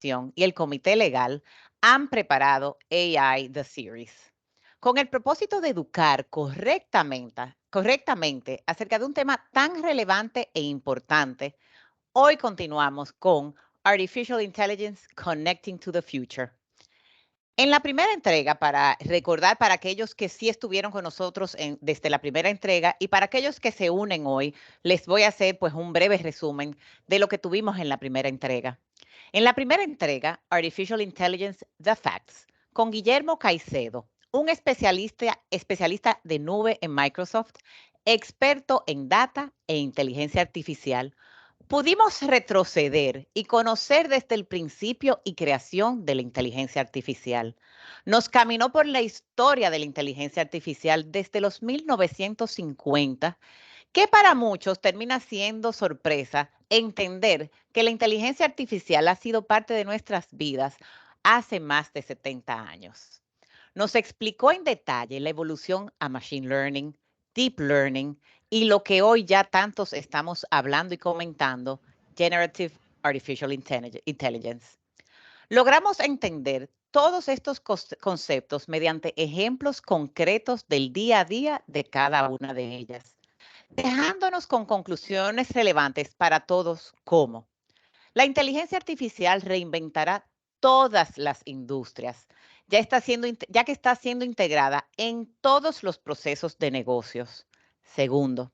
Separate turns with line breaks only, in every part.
y el Comité Legal han preparado AI The Series con el propósito de educar correctamente acerca de un tema tan relevante e importante. Hoy continuamos con Artificial Intelligence Connecting to the Future. En la primera entrega, para recordar para aquellos que sí estuvieron con nosotros desde la primera entrega y para aquellos que se unen hoy, les voy a hacer pues un breve resumen de lo que tuvimos en la primera entrega. En la primera entrega, Artificial Intelligence, The Facts, con Guillermo Caicedo, un especialista de nube en Microsoft, experto en data e inteligencia artificial, pudimos retroceder y conocer desde el principio y creación de la inteligencia artificial. Nos caminó por la historia de la inteligencia artificial desde los 1950, que para muchos termina siendo sorpresa entender que la inteligencia artificial ha sido parte de nuestras vidas hace más de 70 años. Nos explicó en detalle la evolución a Machine Learning, Deep Learning y lo que hoy ya tantos estamos hablando y comentando, Generative Artificial Intelligence. Logramos entender todos estos conceptos mediante ejemplos concretos del día a día de cada una de ellas, dejándonos con conclusiones relevantes para todos como la inteligencia artificial reinventará todas las industrias, ya que está siendo integrada en todos los procesos de negocios. Segundo,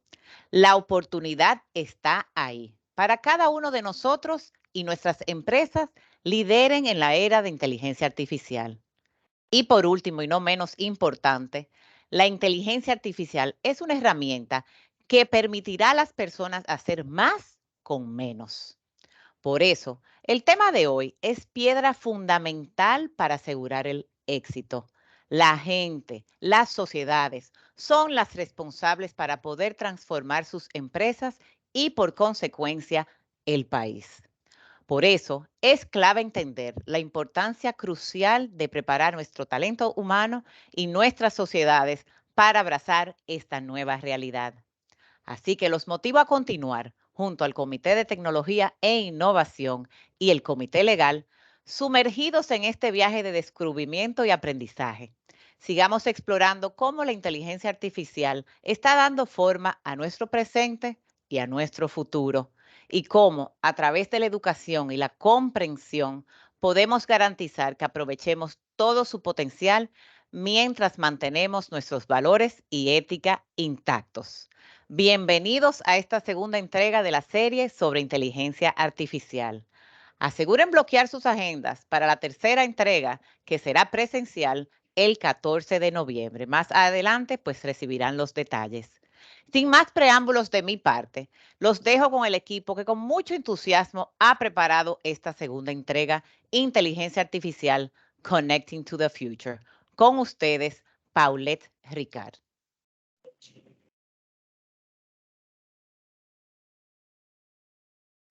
la oportunidad está ahí para cada uno de nosotros y nuestras empresas lideren en la era de inteligencia artificial. Y por último, y no menos importante, la inteligencia artificial es una herramienta que permitirá a las personas hacer más con menos. Por eso, el tema de hoy es piedra fundamental para asegurar el éxito. La gente, las sociedades son las responsables para poder transformar sus empresas y, por consecuencia, el país. Por eso, es clave entender la importancia crucial de preparar nuestro talento humano y nuestras sociedades para abrazar esta nueva realidad. Así que los motivo a continuar junto al Comité de Tecnología e Innovación y el Comité Legal, sumergidos en este viaje de descubrimiento y aprendizaje. Sigamos explorando cómo la inteligencia artificial está dando forma a nuestro presente y a nuestro futuro, y cómo a través de la educación y la comprensión podemos garantizar que aprovechemos todo su potencial mientras mantenemos nuestros valores y ética intactos. Bienvenidos a esta segunda entrega de la serie sobre inteligencia artificial. Aseguren bloquear sus agendas para la tercera entrega, que será presencial el 14 de noviembre. Más adelante, pues recibirán los detalles. Sin más preámbulos de mi parte, los dejo con el equipo que con mucho entusiasmo ha preparado esta segunda entrega, Inteligencia Artificial Connecting to the Future. Con ustedes, Paulette Ricard.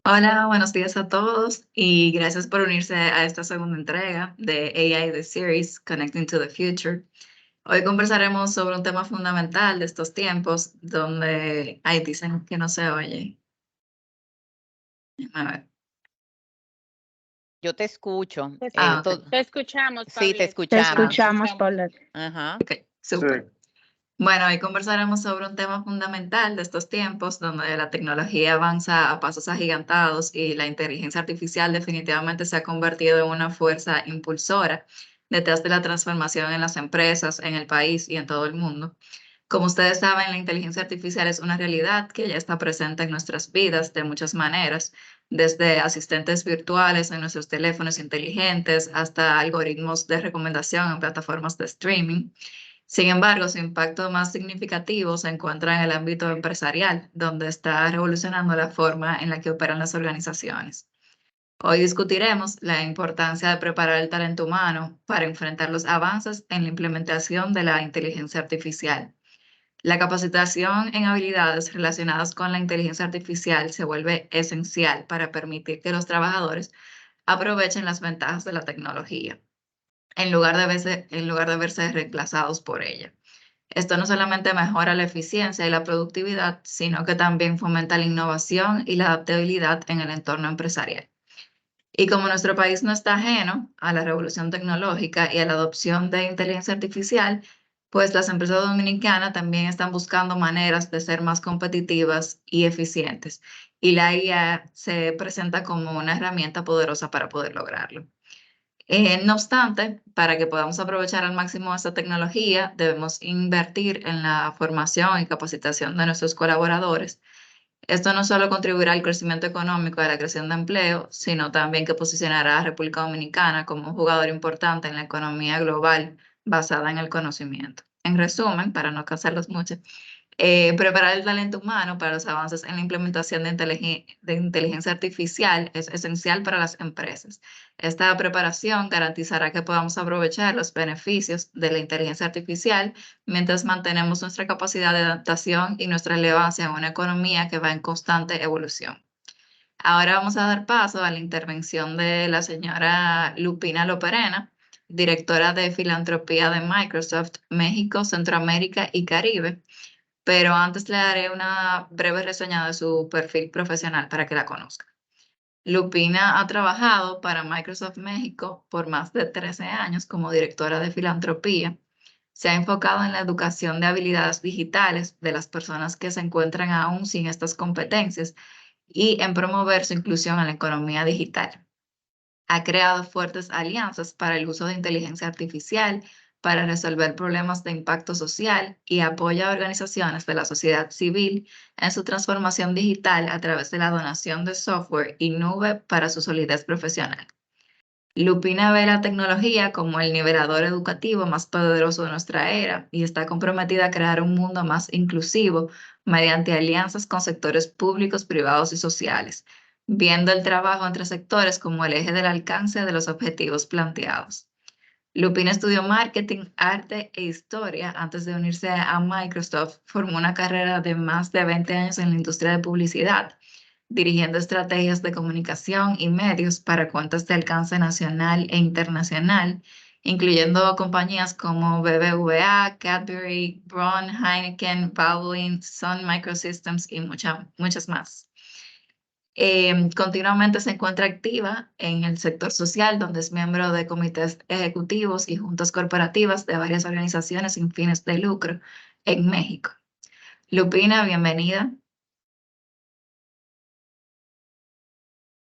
Hola, buenos días a todos y gracias por unirse a esta segunda entrega de AI The Series Connecting to the Future. Hoy conversaremos sobre un tema fundamental de estos tiempos donde, dicen que no se oye. A ver.
Yo te escucho.
Ok.
Te escuchamos,
Sí, te
Paulette.
Te
escuchamos.
escuchamos, Paulette.
Ajá.
Ok, súper. Bueno, hoy conversaremos sobre un tema fundamental de estos tiempos donde la tecnología avanza a pasos agigantados y la inteligencia artificial definitivamente se ha convertido en una fuerza impulsora detrás de la transformación en las empresas, en el país y en todo el mundo. Como ustedes saben, la inteligencia artificial es una realidad que ya está presente en nuestras vidas de muchas maneras, desde asistentes virtuales en nuestros teléfonos inteligentes hasta algoritmos de recomendación en plataformas de streaming. Sin embargo, su impacto más significativo se encuentra en el ámbito empresarial, donde está revolucionando la forma en la que operan las organizaciones. Hoy discutiremos la importancia de preparar el talento humano para enfrentar los avances en la implementación de la inteligencia artificial. La capacitación en habilidades relacionadas con la inteligencia artificial se vuelve esencial para permitir que los trabajadores aprovechen las ventajas de la tecnología, en lugar de verse reemplazados por ella. Esto no solamente mejora la eficiencia y la productividad, sino que también fomenta la innovación y la adaptabilidad en el entorno empresarial. Y como nuestro país no está ajeno a la revolución tecnológica y a la adopción de inteligencia artificial, pues las empresas dominicanas también están buscando maneras de ser más competitivas y eficientes. Y la IA se presenta como una herramienta poderosa para poder lograrlo. No obstante, para que podamos aprovechar al máximo esta tecnología, debemos invertir en la formación y capacitación de nuestros colaboradores. Esto no solo contribuirá al crecimiento económico y a la creación de empleo, sino también que posicionará a República Dominicana como un jugador importante en la economía global basada en el conocimiento. En resumen, para no cansarlos mucho, preparar el talento humano para los avances en la implementación de inteligencia artificial es esencial para las empresas. Esta preparación garantizará que podamos aprovechar los beneficios de la inteligencia artificial mientras mantenemos nuestra capacidad de adaptación y nuestra relevancia en una economía que va en constante evolución. Ahora vamos a dar paso a la intervención de la señora Lupina Loperena, directora de filantropía de Microsoft México, Centroamérica y Caribe, pero antes le daré una breve reseña de su perfil profesional para que la conozca. Lupina ha trabajado para Microsoft México por más de 13 años como directora de filantropía. Se ha enfocado en la educación de habilidades digitales de las personas que se encuentran aún sin estas competencias y en promover su inclusión en la economía digital. Ha creado fuertes alianzas para el uso de inteligencia artificial para resolver problemas de impacto social y apoya a organizaciones de la sociedad civil en su transformación digital a través de la donación de software y nube para su solidez profesional. Lupina ve la tecnología como el nivelador educativo más poderoso de nuestra era y está comprometida a crear un mundo más inclusivo mediante alianzas con sectores públicos, privados y sociales, viendo el trabajo entre sectores como el eje del alcance de los objetivos planteados. Lupina estudió marketing, arte e historia antes de unirse a Microsoft. Formó una carrera de más de 20 años en la industria de publicidad, dirigiendo estrategias de comunicación y medios para cuentas de alcance nacional e internacional, incluyendo compañías como BBVA, Cadbury, Braun, Heineken, Valvoline, Sun Microsystems y muchas más. Continuamente se encuentra activa en el sector social, donde es miembro de comités ejecutivos y juntas corporativas de varias organizaciones sin fines de lucro en México. Lupina, bienvenida.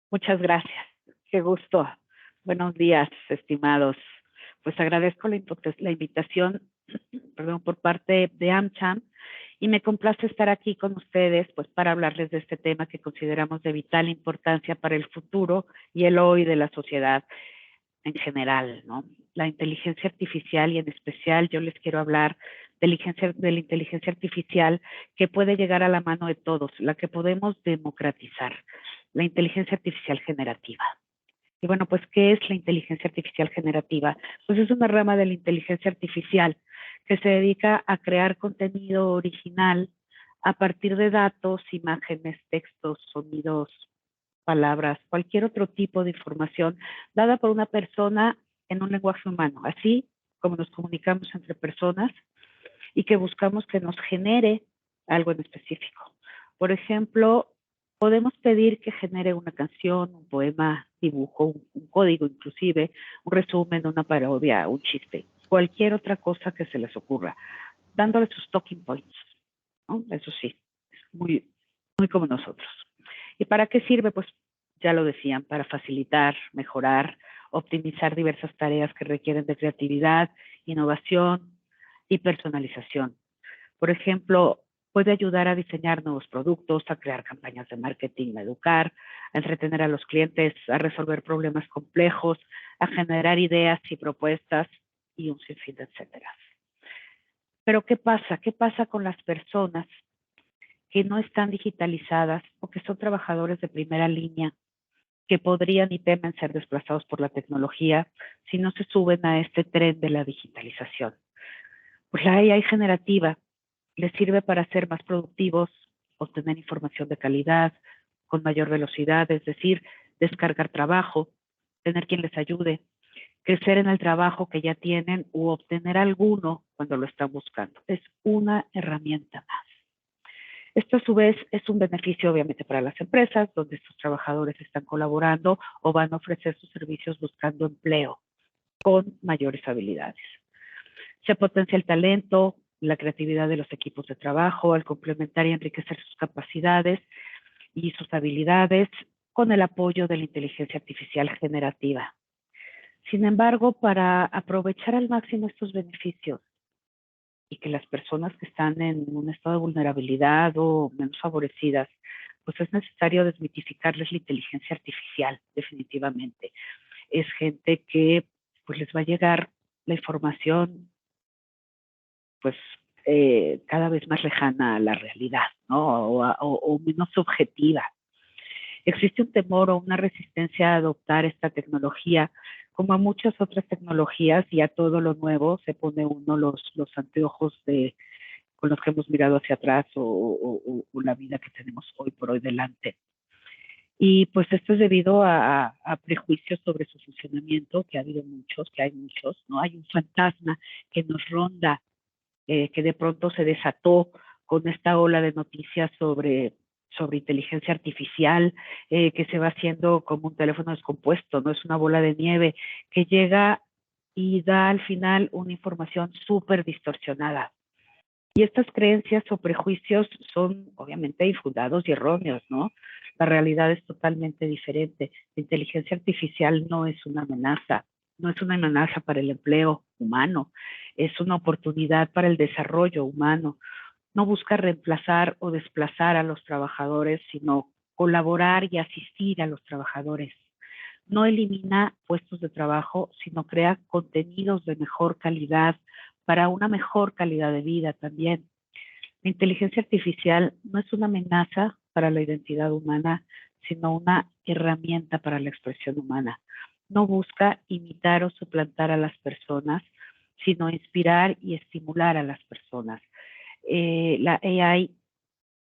Muchas gracias. Qué gusto. Buenos días, estimados. Pues agradezco la invitación, perdón, por parte de AmCham y me complace estar aquí con ustedes pues para hablarles de este tema que consideramos de vital importancia para el futuro y el hoy de la sociedad en general, ¿no? La inteligencia artificial y en especial yo les quiero hablar de la inteligencia artificial que puede llegar a la mano de todos, la que podemos democratizar, la inteligencia artificial generativa. Y bueno, pues, ¿qué es la inteligencia artificial generativa? Pues es una rama de la inteligencia artificial que se dedica a crear contenido original a partir de datos, imágenes, textos, sonidos, palabras, cualquier otro tipo de información dada por una persona en un lenguaje humano, así como nos comunicamos entre personas y que buscamos que nos genere algo en específico. Por ejemplo, podemos pedir que genere una canción, un poema, dibujo, un código inclusive, un resumen, una parodia, un chiste, cualquier otra cosa que se les ocurra, dándole sus talking points, ¿no? Eso sí, es muy como nosotros. ¿Y para qué sirve? Pues ya lo decían, para facilitar, mejorar, optimizar diversas tareas que requieren de creatividad, innovación y personalización. Por ejemplo, puede ayudar a diseñar nuevos productos, a crear campañas de marketing, a educar, a entretener a los clientes, a resolver problemas complejos, a generar ideas y propuestas y un sinfín de etcétera. Pero ¿qué pasa? ¿Qué pasa con las personas que no están digitalizadas o que son trabajadores de primera línea que podrían y temen ser desplazados por la tecnología si no se suben a este tren de la digitalización? Pues la AI generativa les sirve para ser más productivos, obtener información de calidad, con mayor velocidad, es decir, descargar trabajo, tener quien les ayude, crecer en el trabajo que ya tienen u obtener alguno cuando lo están buscando. Es una herramienta más. Esto a su vez es un beneficio obviamente para las empresas, donde estos trabajadores están colaborando o van a ofrecer sus servicios buscando empleo con mayores habilidades. Se potencia el talento, la creatividad de los equipos de trabajo al complementar y enriquecer sus capacidades y sus habilidades con el apoyo de la inteligencia artificial generativa. Sin embargo, para aprovechar al máximo estos beneficios y que las personas que están en un estado de vulnerabilidad o menos favorecidas, pues es necesario desmitificarles la inteligencia artificial, definitivamente. Es gente que pues les va a llegar la información pues cada vez más lejana a la realidad, ¿no? O menos objetiva. Existe un temor o una resistencia a adoptar esta tecnología, como a muchas otras tecnologías y a todo lo nuevo se pone uno los anteojos con los que hemos mirado hacia atrás o la vida que tenemos hoy por hoy delante. Y pues esto es debido a prejuicios sobre su funcionamiento, que ha habido muchos, que hay muchos, ¿no? Hay un fantasma que nos ronda, que de pronto se desató con esta ola de noticias sobre inteligencia artificial, que se va haciendo como un teléfono descompuesto, ¿no? Es una bola de nieve que llega y da al final una información súper distorsionada. Y estas creencias o prejuicios son obviamente infundados y erróneos, ¿no? La realidad es totalmente diferente. La inteligencia artificial no es una amenaza, no es una amenaza para el empleo humano, es una oportunidad para el desarrollo humano. No busca reemplazar o desplazar a los trabajadores, sino colaborar y asistir a los trabajadores. No elimina puestos de trabajo, sino crea contenidos de mejor calidad para una mejor calidad de vida también. La inteligencia artificial no es una amenaza para la identidad humana, sino una herramienta para la expresión humana. No busca imitar o suplantar a las personas, sino inspirar y estimular a las personas. La AI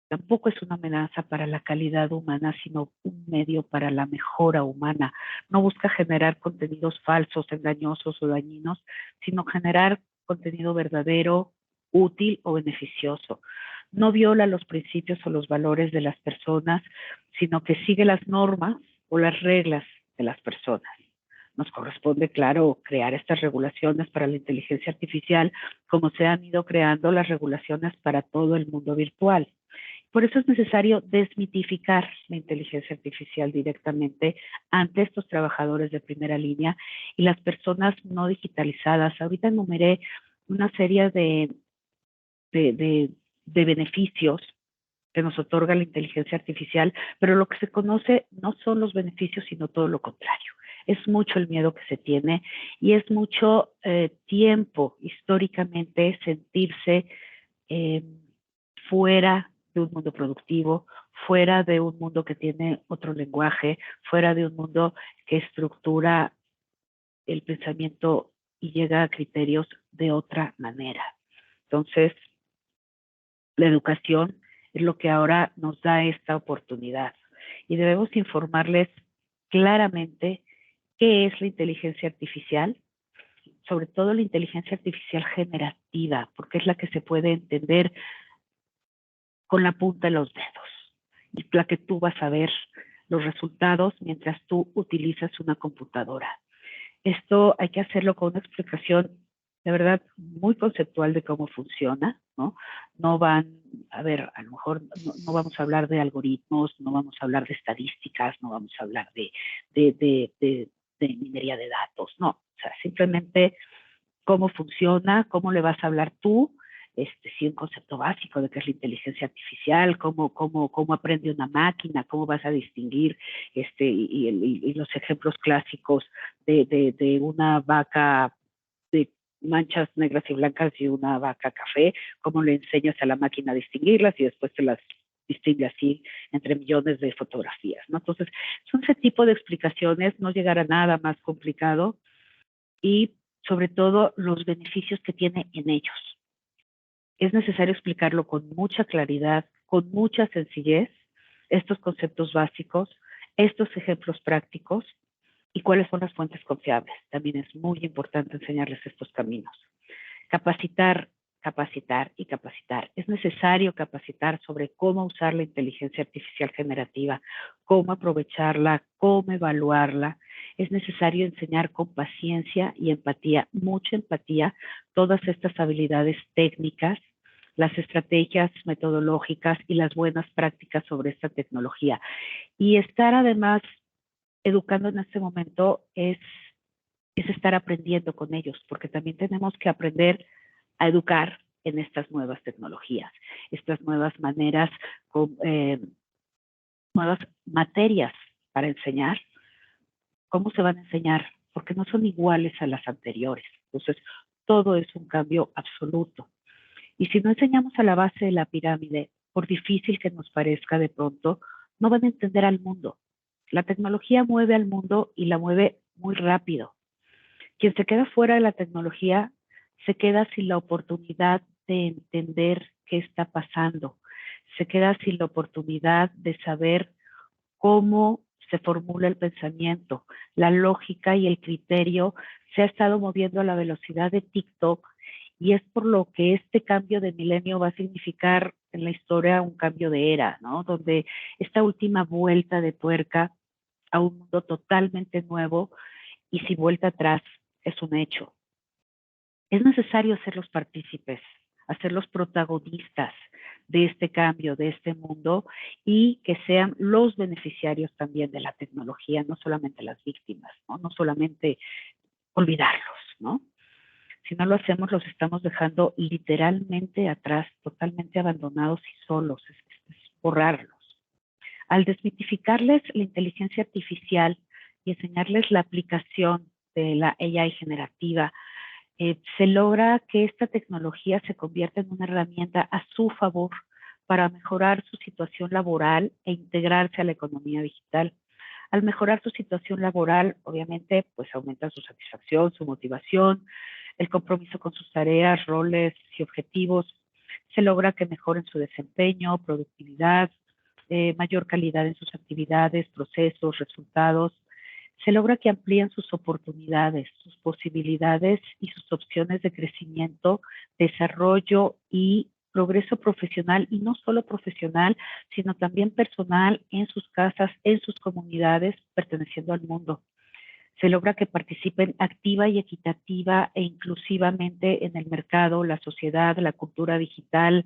tampoco es una amenaza para la calidad humana, sino un medio para la mejora humana. No busca generar contenidos falsos, engañosos o dañinos, sino generar contenido verdadero, útil o beneficioso. No viola los principios o los valores de las personas, sino que sigue las normas o las reglas de las personas. Nos corresponde, claro, crear estas regulaciones para la inteligencia artificial, como se han ido creando las regulaciones para todo el mundo virtual. Por eso es necesario desmitificar la inteligencia artificial directamente ante estos trabajadores de primera línea y las personas no digitalizadas. Ahorita enumeré una serie de beneficios que nos otorga la inteligencia artificial, pero lo que se conoce no son los beneficios, sino todo lo contrario. Es mucho el miedo que se tiene y es mucho tiempo históricamente sentirse fuera de un mundo productivo, fuera de un mundo que tiene otro lenguaje, fuera de un mundo que estructura el pensamiento y llega a criterios de otra manera. Entonces, la educación es lo que ahora nos da esta oportunidad y debemos informarles claramente qué es la inteligencia artificial, sobre todo la inteligencia artificial generativa, porque es la que se puede entender con la punta de los dedos y la que tú vas a ver los resultados mientras tú utilizas una computadora. Esto hay que hacerlo con una explicación de verdad muy conceptual de cómo funciona, ¿no? No van, a ver, a lo mejor no vamos a hablar de algoritmos, no vamos a hablar de estadísticas, no vamos a hablar de minería de datos, no. O sea, simplemente cómo funciona, cómo le vas a hablar tú, sí, un concepto básico de qué es la inteligencia artificial, cómo aprende una máquina, cómo vas a distinguir y los ejemplos clásicos de una vaca de manchas negras y blancas y una vaca café, cómo le enseñas a la máquina a distinguirlas y después te las distingue así entre millones de fotografías, ¿no? Entonces, son ese tipo de explicaciones, no llegar a nada más complicado y sobre todo los beneficios que tiene en ellos. Es necesario explicarlo con mucha claridad, con mucha sencillez, estos conceptos básicos, estos ejemplos prácticos y cuáles son las fuentes confiables. También es muy importante enseñarles estos caminos. Capacitar capacitar y capacitar. Es necesario capacitar sobre cómo usar la inteligencia artificial generativa, cómo aprovecharla, cómo evaluarla. Es necesario enseñar con paciencia y empatía, mucha empatía, todas estas habilidades técnicas, las estrategias metodológicas y las buenas prácticas sobre esta tecnología. Y estar además educando en este momento es estar aprendiendo con ellos, porque también tenemos que aprender a educar en estas nuevas tecnologías, estas nuevas maneras, nuevas materias para enseñar. ¿Cómo se van a enseñar? Porque no son iguales a las anteriores. Entonces, todo es un cambio absoluto. Y si no enseñamos a la base de la pirámide, por difícil que nos parezca de pronto, no van a entender al mundo. La tecnología mueve al mundo y la mueve muy rápido. Quien se queda fuera de la tecnología se queda sin la oportunidad de entender qué está pasando, se queda sin la oportunidad de saber cómo se formula el pensamiento, la lógica y el criterio se ha estado moviendo a la velocidad de TikTok y es por lo que este cambio de milenio va a significar en la historia un cambio de era, ¿no? Donde esta última vuelta de tuerca a un mundo totalmente nuevo y sin vuelta atrás es un hecho. Es necesario hacerlos partícipes, hacerlos protagonistas de este cambio, de este mundo, y que sean los beneficiarios también de la tecnología, no solamente las víctimas, no solamente olvidarlos, ¿no? Si no lo hacemos, los estamos dejando literalmente atrás, totalmente abandonados y solos, es borrarlos. Al desmitificarles la inteligencia artificial y enseñarles la aplicación de la AI generativa, se logra que esta tecnología se convierta en una herramienta a su favor para mejorar su situación laboral e integrarse a la economía digital. Al mejorar su situación laboral, obviamente, pues aumenta su satisfacción, su motivación, el compromiso con sus tareas, roles y objetivos. Se logra que mejoren su desempeño, productividad, mayor calidad en sus actividades, procesos, resultados. Se logra que amplíen sus oportunidades, sus posibilidades y sus opciones de crecimiento, desarrollo y progreso profesional, y no solo profesional, sino también personal en sus casas, en sus comunidades, perteneciendo al mundo. Se logra que participen activa y equitativa e inclusivamente en el mercado, la sociedad, la cultura digital,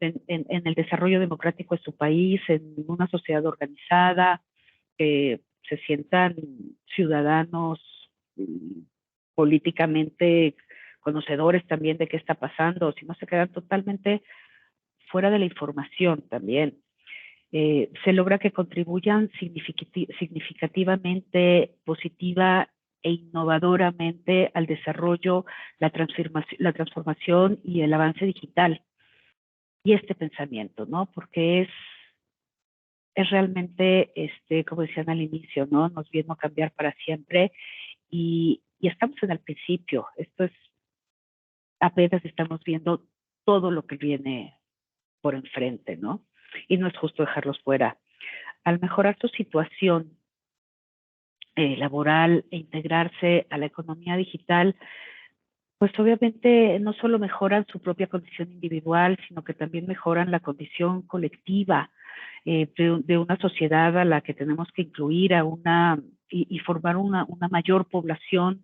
en el desarrollo democrático de su país, en una sociedad organizada, que se sientan ciudadanos políticamente conocedores también de qué está pasando, si no se quedan totalmente fuera de la información también. Se logra que contribuyan significativamente, positiva e innovadoramente al desarrollo, la transformación y el avance digital. Y este pensamiento, ¿no? Porque es realmente, como decían al inicio, ¿no? Nos vino a cambiar para siempre y estamos en el principio. Esto es, apenas estamos viendo todo lo que viene por enfrente, ¿no? Y no es justo dejarlos fuera. Al mejorar su situación laboral e integrarse a la economía digital, pues obviamente no solo mejoran su propia condición individual, sino que también mejoran la condición colectiva de una sociedad a la que tenemos que incluir y formar una mayor población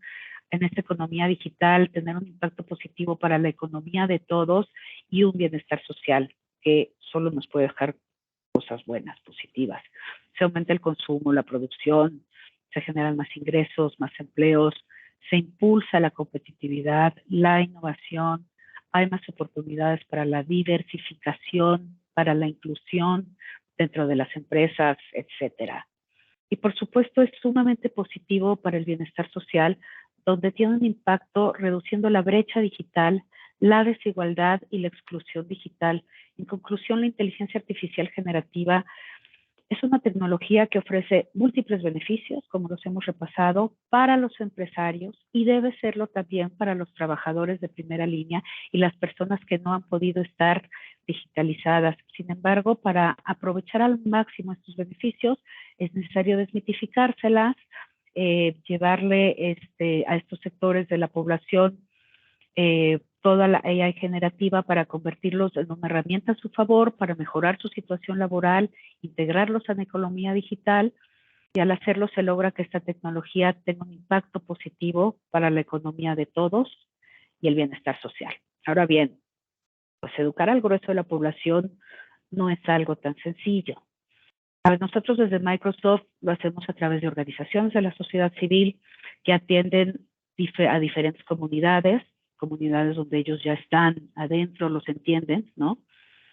en esta economía digital, tener un impacto positivo para la economía de todos y un bienestar social que solo nos puede dejar cosas buenas, positivas. Se aumenta el consumo, la producción, se generan más ingresos, más empleos, se impulsa la competitividad, la innovación, hay más oportunidades para la diversificación, para la inclusión dentro de las empresas, etcétera. Y por supuesto es sumamente positivo para el bienestar social, donde tiene un impacto reduciendo la brecha digital, la desigualdad y la exclusión digital. En conclusión, la inteligencia artificial generativa es una tecnología que ofrece múltiples beneficios, como los hemos repasado, para los empresarios y debe serlo también para los trabajadores de primera línea y las personas que no han podido estar digitalizadas. Sin embargo, para aprovechar al máximo estos beneficios, es necesario desmitificárselas, llevarle a estos sectores de la población toda la AI generativa para convertirlos en una herramienta a su favor, para mejorar su situación laboral, integrarlos en la economía digital, y al hacerlo se logra que esta tecnología tenga un impacto positivo para la economía de todos y el bienestar social. Ahora bien, pues educar al grueso de la población no es algo tan sencillo. Nosotros desde Microsoft lo hacemos a través de organizaciones de la sociedad civil que atienden a diferentes comunidades donde ellos ya están adentro, los entienden, ¿no?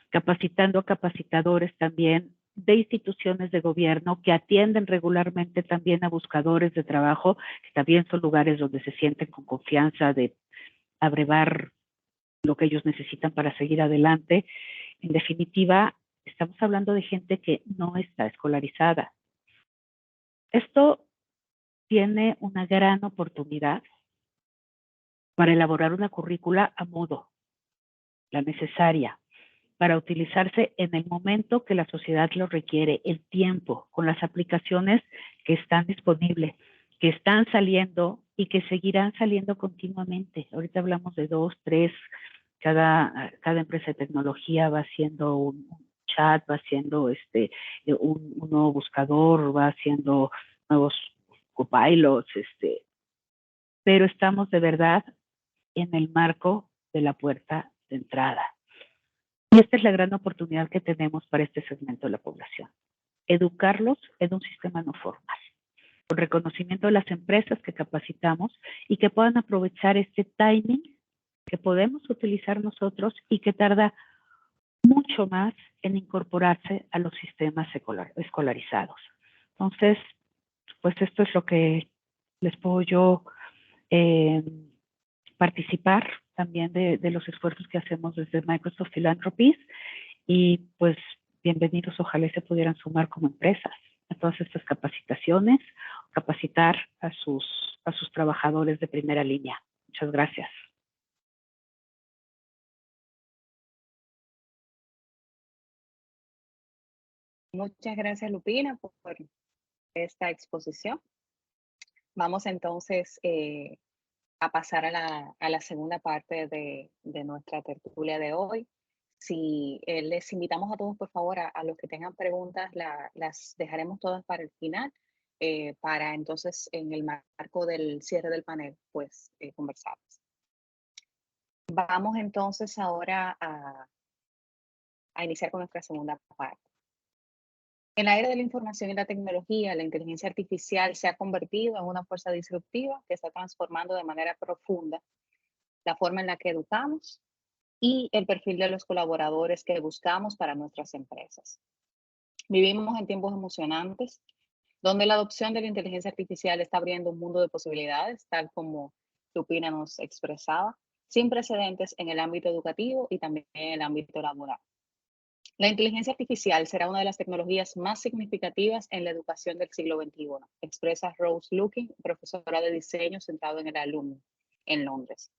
Capacitando a capacitadores también de instituciones de gobierno que atienden regularmente también a buscadores de trabajo, que también son lugares donde se sienten con confianza de abrevar lo que ellos necesitan para seguir adelante. En definitiva, estamos hablando de gente que no está escolarizada. Esto tiene una gran oportunidad para elaborar una currícula a modo, la necesaria, para utilizarse en el momento que la sociedad lo requiere, el tiempo, con las aplicaciones que están disponibles, que están saliendo y que seguirán saliendo continuamente. Ahorita hablamos de 2, 3, cada empresa de tecnología va haciendo un chat, va haciendo un nuevo buscador, va haciendo nuevos copilots, pero estamos de verdad en el marco de la puerta de entrada. Y esta es la gran oportunidad que tenemos para este segmento de la población. Educarlos en un sistema no formal, con reconocimiento de las empresas que capacitamos y que puedan aprovechar este timing que podemos utilizar nosotros y que tarda mucho más en incorporarse a los sistemas escolarizados. Entonces, pues esto es lo que les puedo yo participar también de los esfuerzos que hacemos desde Microsoft Philanthropies y pues bienvenidos, ojalá se pudieran sumar como empresas a todas estas capacitaciones, capacitar a sus trabajadores de primera línea. Muchas gracias.
Muchas gracias, Lupina, por esta exposición. Vamos entonces a pasar a la segunda parte de nuestra tertulia de hoy. Si les invitamos a todos, por favor, a los que tengan preguntas, las dejaremos todas para el final, para entonces en el marco del cierre del panel, pues conversar. Vamos entonces ahora a iniciar con nuestra segunda parte. En la era de la información y la tecnología, la inteligencia artificial se ha convertido en una fuerza disruptiva que está transformando de manera profunda la forma en la que educamos y el perfil de los colaboradores que buscamos para nuestras empresas. Vivimos en tiempos emocionantes, donde la adopción de la inteligencia artificial está abriendo un mundo de posibilidades, tal como Lupina nos expresaba, sin precedentes en el ámbito educativo y también en el ámbito laboral. La inteligencia artificial será una de las tecnologías más significativas en la educación del siglo XXI, expresa Rose Lukin, profesora de diseño centrado en el alumno en Londres.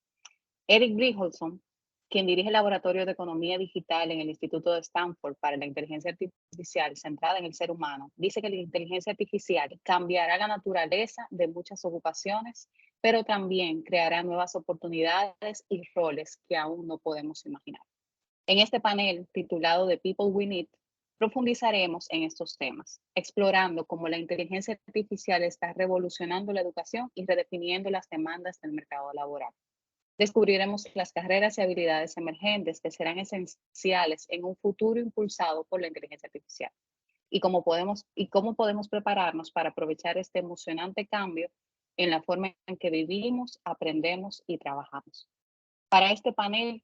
Eric Brynjolfsson, quien dirige el Laboratorio de Economía Digital en el Instituto de Stanford para la Inteligencia Artificial centrada en el ser humano, dice que la inteligencia artificial cambiará la naturaleza de muchas ocupaciones, pero también creará nuevas oportunidades y roles que aún no podemos imaginar. En este panel titulado The People We Need, profundizaremos en estos temas, explorando cómo la inteligencia artificial está revolucionando la educación y redefiniendo las demandas del mercado laboral. Descubriremos las carreras y habilidades emergentes que serán esenciales en un futuro impulsado por la inteligencia artificial y cómo podemos prepararnos para aprovechar este emocionante cambio en la forma en que vivimos, aprendemos y trabajamos. Para este panel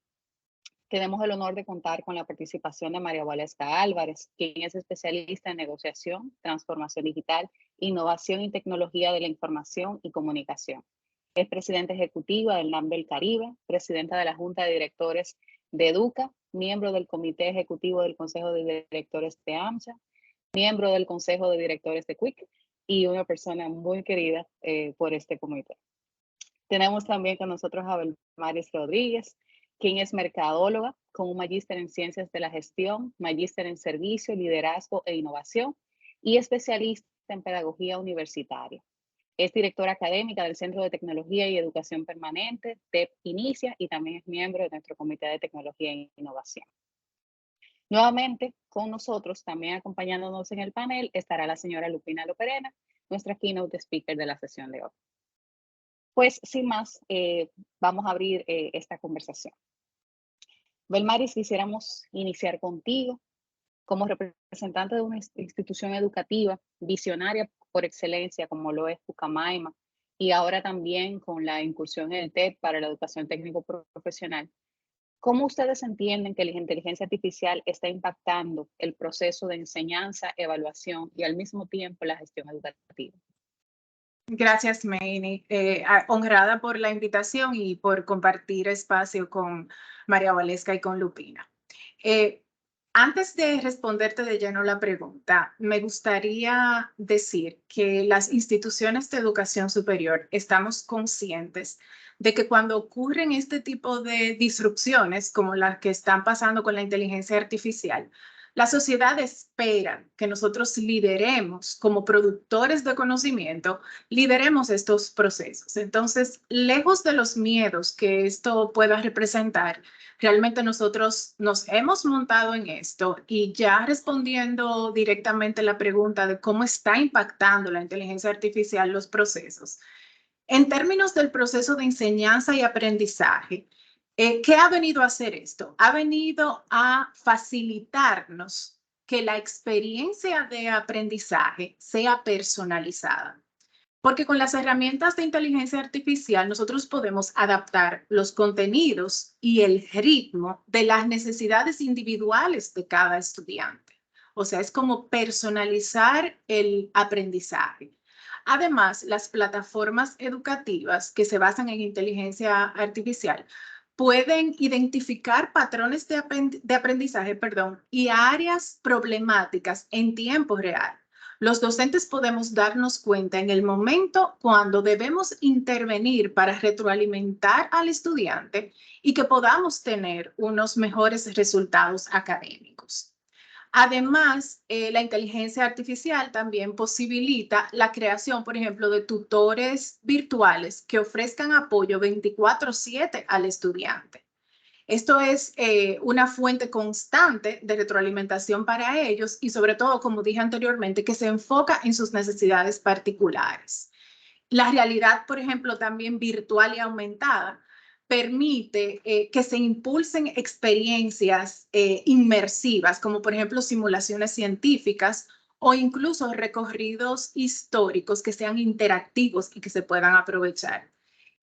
tenemos el honor de contar con la participación de María Valesca Álvarez, quien es especialista en negociación, transformación digital, innovación y tecnología de la información y comunicación. Es presidenta ejecutiva del NAM del Caribe, presidenta de la Junta de Directores de Educa, miembro del Comité Ejecutivo del Consejo de Directores de AMCHA, miembro del Consejo de Directores de Quick y una persona muy querida por este comité. Tenemos también con nosotros a Belmaris Rodríguez, quien es mercadóloga con un magíster en Ciencias de la Gestión, magíster en Servicio, Liderazgo e Innovación y especialista en Pedagogía Universitaria. Es directora académica del Centro de Tecnología y Educación Permanente, TEP Inicia, y también es miembro de nuestro Comité de Tecnología e Innovación. Nuevamente, con nosotros, también acompañándonos en el panel, estará la señora Lupina Loperena, nuestra keynote speaker de la sesión de hoy. Pues, sin más, vamos a abrir esta conversación. Belmaris, quisiéramos iniciar contigo como representante de una institución educativa visionaria por excelencia, como lo es Pucamaima, y ahora también con la incursión en el TED para la educación técnico profesional. ¿Cómo ustedes entienden que la inteligencia artificial está impactando el proceso de enseñanza, evaluación y al mismo tiempo la gestión educativa?
Gracias, Meini. Honrada por la invitación y por compartir espacio con María Valesca y con Lupina. Antes de responderte de lleno la pregunta, me gustaría decir que las instituciones de educación superior estamos conscientes de que cuando ocurren este tipo de disrupciones como las que están pasando con la inteligencia artificial, la sociedad espera que nosotros lideremos como productores de conocimiento, lideremos estos procesos. Entonces, lejos de los miedos que esto pueda representar, realmente nosotros nos hemos montado en esto y ya respondiendo directamente la pregunta de cómo está impactando la inteligencia artificial los procesos. En términos del proceso de enseñanza y aprendizaje, ¿qué ha venido a hacer esto? Ha venido a facilitarnos que la experiencia de aprendizaje sea personalizada. Porque con las herramientas de inteligencia artificial nosotros podemos adaptar los contenidos y el ritmo de las necesidades individuales de cada estudiante. O sea, es como personalizar el aprendizaje. Además, las plataformas educativas que se basan en inteligencia artificial pueden identificar patrones de aprendizaje, y áreas problemáticas en tiempo real. Los docentes podemos darnos cuenta en el momento cuando debemos intervenir para retroalimentar al estudiante y que podamos tener unos mejores resultados académicos. Además, la inteligencia artificial también posibilita la creación, por ejemplo, de tutores virtuales que ofrezcan apoyo 24/7 al estudiante. Esto es una fuente constante de retroalimentación para ellos y sobre todo, como dije anteriormente, que se enfoca en sus necesidades particulares. La realidad, por ejemplo, también virtual y aumentada, permite que se impulsen experiencias inmersivas, como por ejemplo simulaciones científicas o incluso recorridos históricos que sean interactivos y que se puedan aprovechar.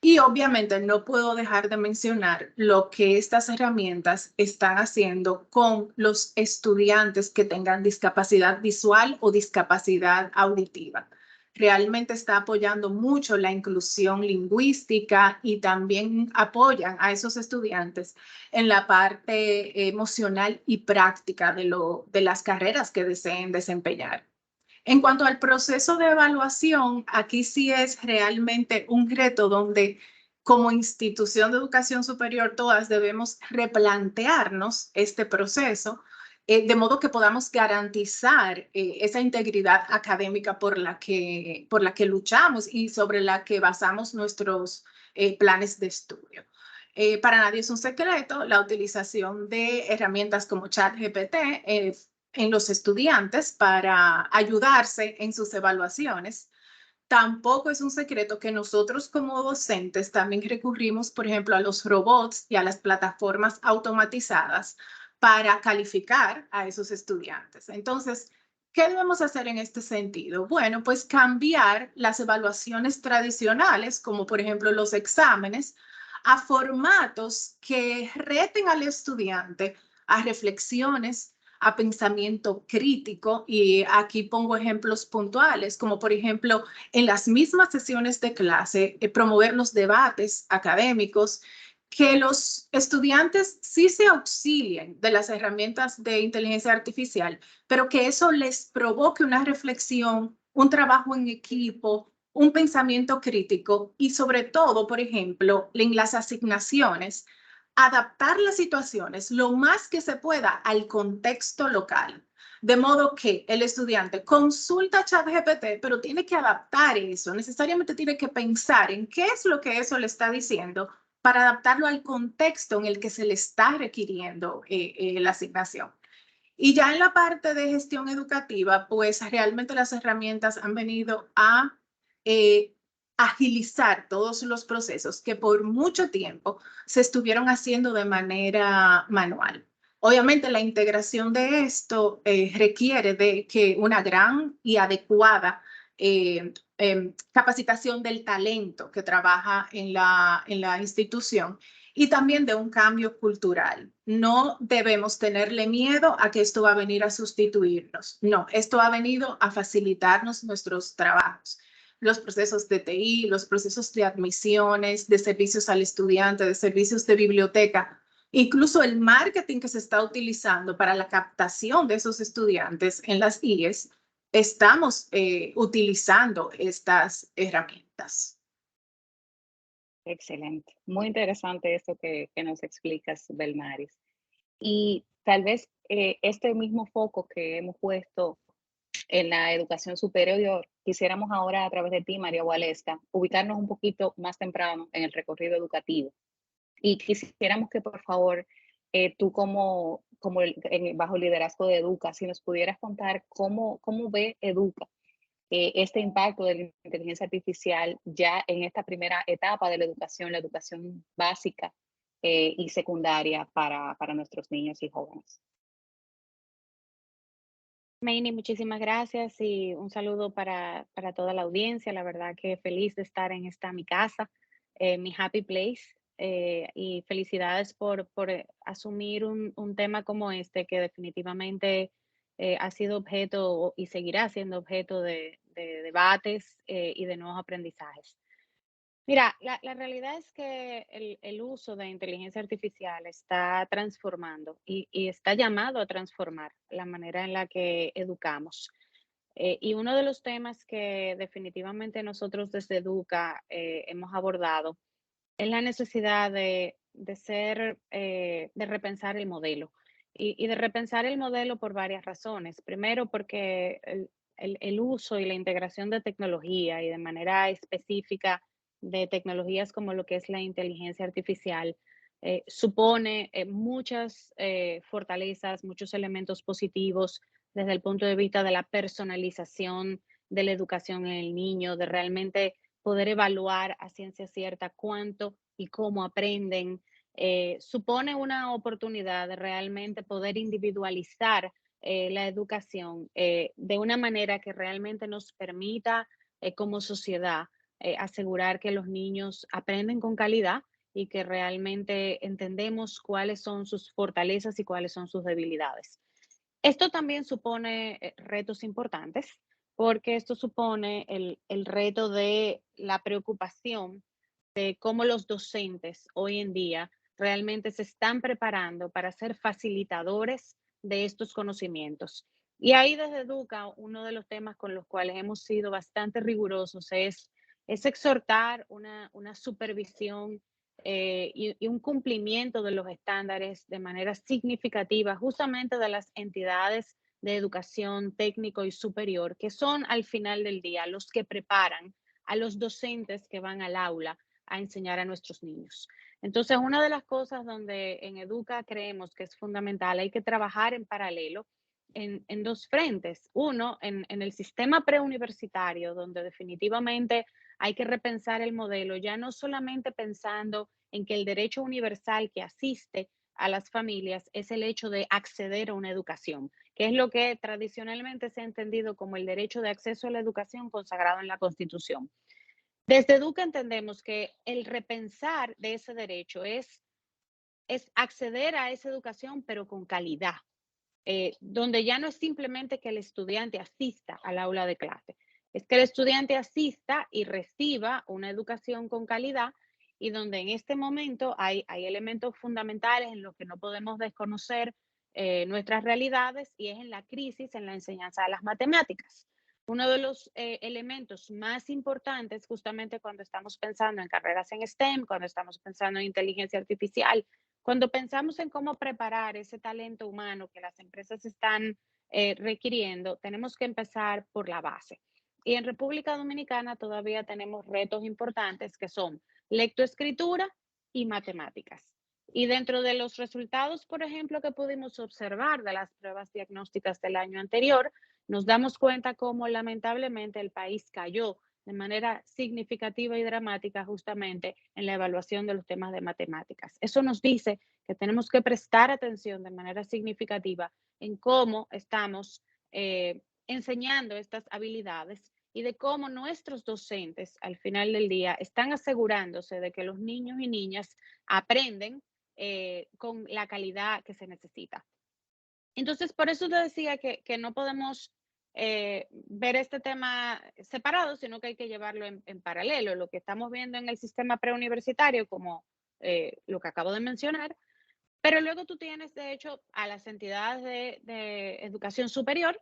Y obviamente no puedo dejar de mencionar lo que estas herramientas están haciendo con los estudiantes que tengan discapacidad visual o discapacidad auditiva. Realmente está apoyando mucho la inclusión lingüística y también apoyan a esos estudiantes en la parte emocional y práctica de las carreras que deseen desempeñar. En cuanto al proceso de evaluación, aquí sí es realmente un reto donde como institución de educación superior todas debemos replantearnos este proceso de modo que podamos garantizar esa integridad académica por la que luchamos y sobre la que basamos nuestros planes de estudio. Para nadie es un secreto la utilización de herramientas como ChatGPT en los estudiantes para ayudarse en sus evaluaciones. Tampoco es un secreto que nosotros como docentes también recurrimos, por ejemplo, a los robots y a las plataformas automatizadas para calificar a esos estudiantes. Entonces, ¿qué debemos hacer en este sentido? Bueno, pues cambiar las evaluaciones tradicionales, como por ejemplo los exámenes, a formatos que reten al estudiante a reflexiones, a pensamiento crítico, y aquí pongo ejemplos puntuales, como por ejemplo en las mismas sesiones de clase, promover los debates académicos, que los estudiantes sí se auxilien de las herramientas de inteligencia artificial, pero que eso les provoque una reflexión, un trabajo en equipo, un pensamiento crítico y sobre todo, por ejemplo, en las asignaciones, adaptar las situaciones lo más que se pueda al contexto local. De modo que el estudiante consulta ChatGPT, pero tiene que adaptar eso, necesariamente tiene que pensar en qué es lo que eso le está diciendo para adaptarlo al contexto en el que se le está requiriendo la asignación. Y ya en la parte de gestión educativa, pues realmente las herramientas han venido a agilizar todos los procesos que por mucho tiempo se estuvieron haciendo de manera manual. Obviamente la integración de esto requiere de que una gran y adecuada capacitación del talento que trabaja en la institución y también de un cambio cultural. No debemos tenerle miedo a que esto va a venir a sustituirnos. No, esto ha venido a facilitarnos nuestros trabajos, los procesos de TI, los procesos de admisiones, de servicios al estudiante, de servicios de biblioteca, incluso el marketing que se está utilizando para la captación de esos estudiantes en las IES. Estamos utilizando estas herramientas.
Excelente. Muy interesante esto que nos explicas, Belmaris. Y tal vez este mismo foco que hemos puesto en la educación superior, quisiéramos ahora a través de ti, María Waleska, ubicarnos un poquito más temprano en el recorrido educativo. Y quisiéramos que por favor tú bajo el liderazgo de Educa, si nos pudieras contar cómo ve Educa este impacto de la inteligencia artificial ya en esta primera etapa de la educación básica y secundaria para nuestros niños y jóvenes.
Maini, muchísimas gracias y un saludo para toda la audiencia. La verdad que feliz de estar en esta mi casa, mi happy place. Y felicidades por asumir un tema como este que definitivamente ha sido objeto y seguirá siendo objeto de debates y de nuevos aprendizajes. Mira, la realidad es que el uso de inteligencia artificial está transformando y está llamado a transformar la manera en la que educamos. Y uno de los temas que definitivamente nosotros desde Educa hemos abordado es la necesidad de repensar el modelo. Y de repensar el modelo por varias razones. Primero, porque el uso y la integración de tecnología y de manera específica de tecnologías como lo que es la inteligencia artificial supone muchas fortalezas, muchos elementos positivos desde el punto de vista de la personalización de la educación en el niño, de realmente poder evaluar a ciencia cierta cuánto y cómo aprenden. Supone una oportunidad de realmente poder individualizar la educación de una manera que realmente nos permita como sociedad asegurar que los niños aprenden con calidad y que realmente entendemos cuáles son sus fortalezas y cuáles son sus debilidades. Esto también supone retos importantes, porque esto supone el reto de la preocupación de cómo los docentes hoy en día realmente se están preparando para ser facilitadores de estos conocimientos. Y ahí desde Educa, uno de los temas con los cuales hemos sido bastante rigurosos es exhortar una supervisión y un cumplimiento de los estándares de manera significativa justamente de las entidades de educación técnico y superior, que son al final del día los que preparan a los docentes que van al aula a enseñar a nuestros niños. Entonces, una de las cosas donde en Educa creemos que es fundamental, hay que trabajar en paralelo en dos frentes. Uno, en el sistema preuniversitario, donde definitivamente hay que repensar el modelo, ya no solamente pensando en que el derecho universal que asiste a las familias es el hecho de acceder a una educación, que es lo que tradicionalmente se ha entendido como el derecho de acceso a la educación consagrado en la Constitución. Desde Educa entendemos que el repensar de ese derecho es acceder a esa educación, pero con calidad, donde ya no es simplemente que el estudiante asista al aula de clase, es que el estudiante asista y reciba una educación con calidad y donde en este momento hay elementos fundamentales en los que no podemos desconocer nuestras realidades y es en la crisis en la enseñanza de las matemáticas. Uno de los elementos más importantes justamente cuando estamos pensando en carreras en STEM, cuando estamos pensando en inteligencia artificial, cuando pensamos en cómo preparar ese talento humano que las empresas están requiriendo, tenemos que empezar por la base. Y en República Dominicana todavía tenemos retos importantes que son lectoescritura y matemáticas. Y dentro de los resultados, por ejemplo, que pudimos observar de las pruebas diagnósticas del año anterior, nos damos cuenta cómo lamentablemente el país cayó de manera significativa y dramática justamente en la evaluación de los temas de matemáticas. Eso nos dice que tenemos que prestar atención de manera significativa en cómo estamos enseñando estas habilidades y de cómo nuestros docentes al final del día están asegurándose de que los niños y niñas aprenden con la calidad que se necesita. Entonces, por eso te decía que no podemos ver este tema separado, sino que hay que llevarlo en paralelo. Lo que estamos viendo en el sistema preuniversitario, como lo que acabo de mencionar, pero luego tú tienes, de hecho, a las entidades de educación superior,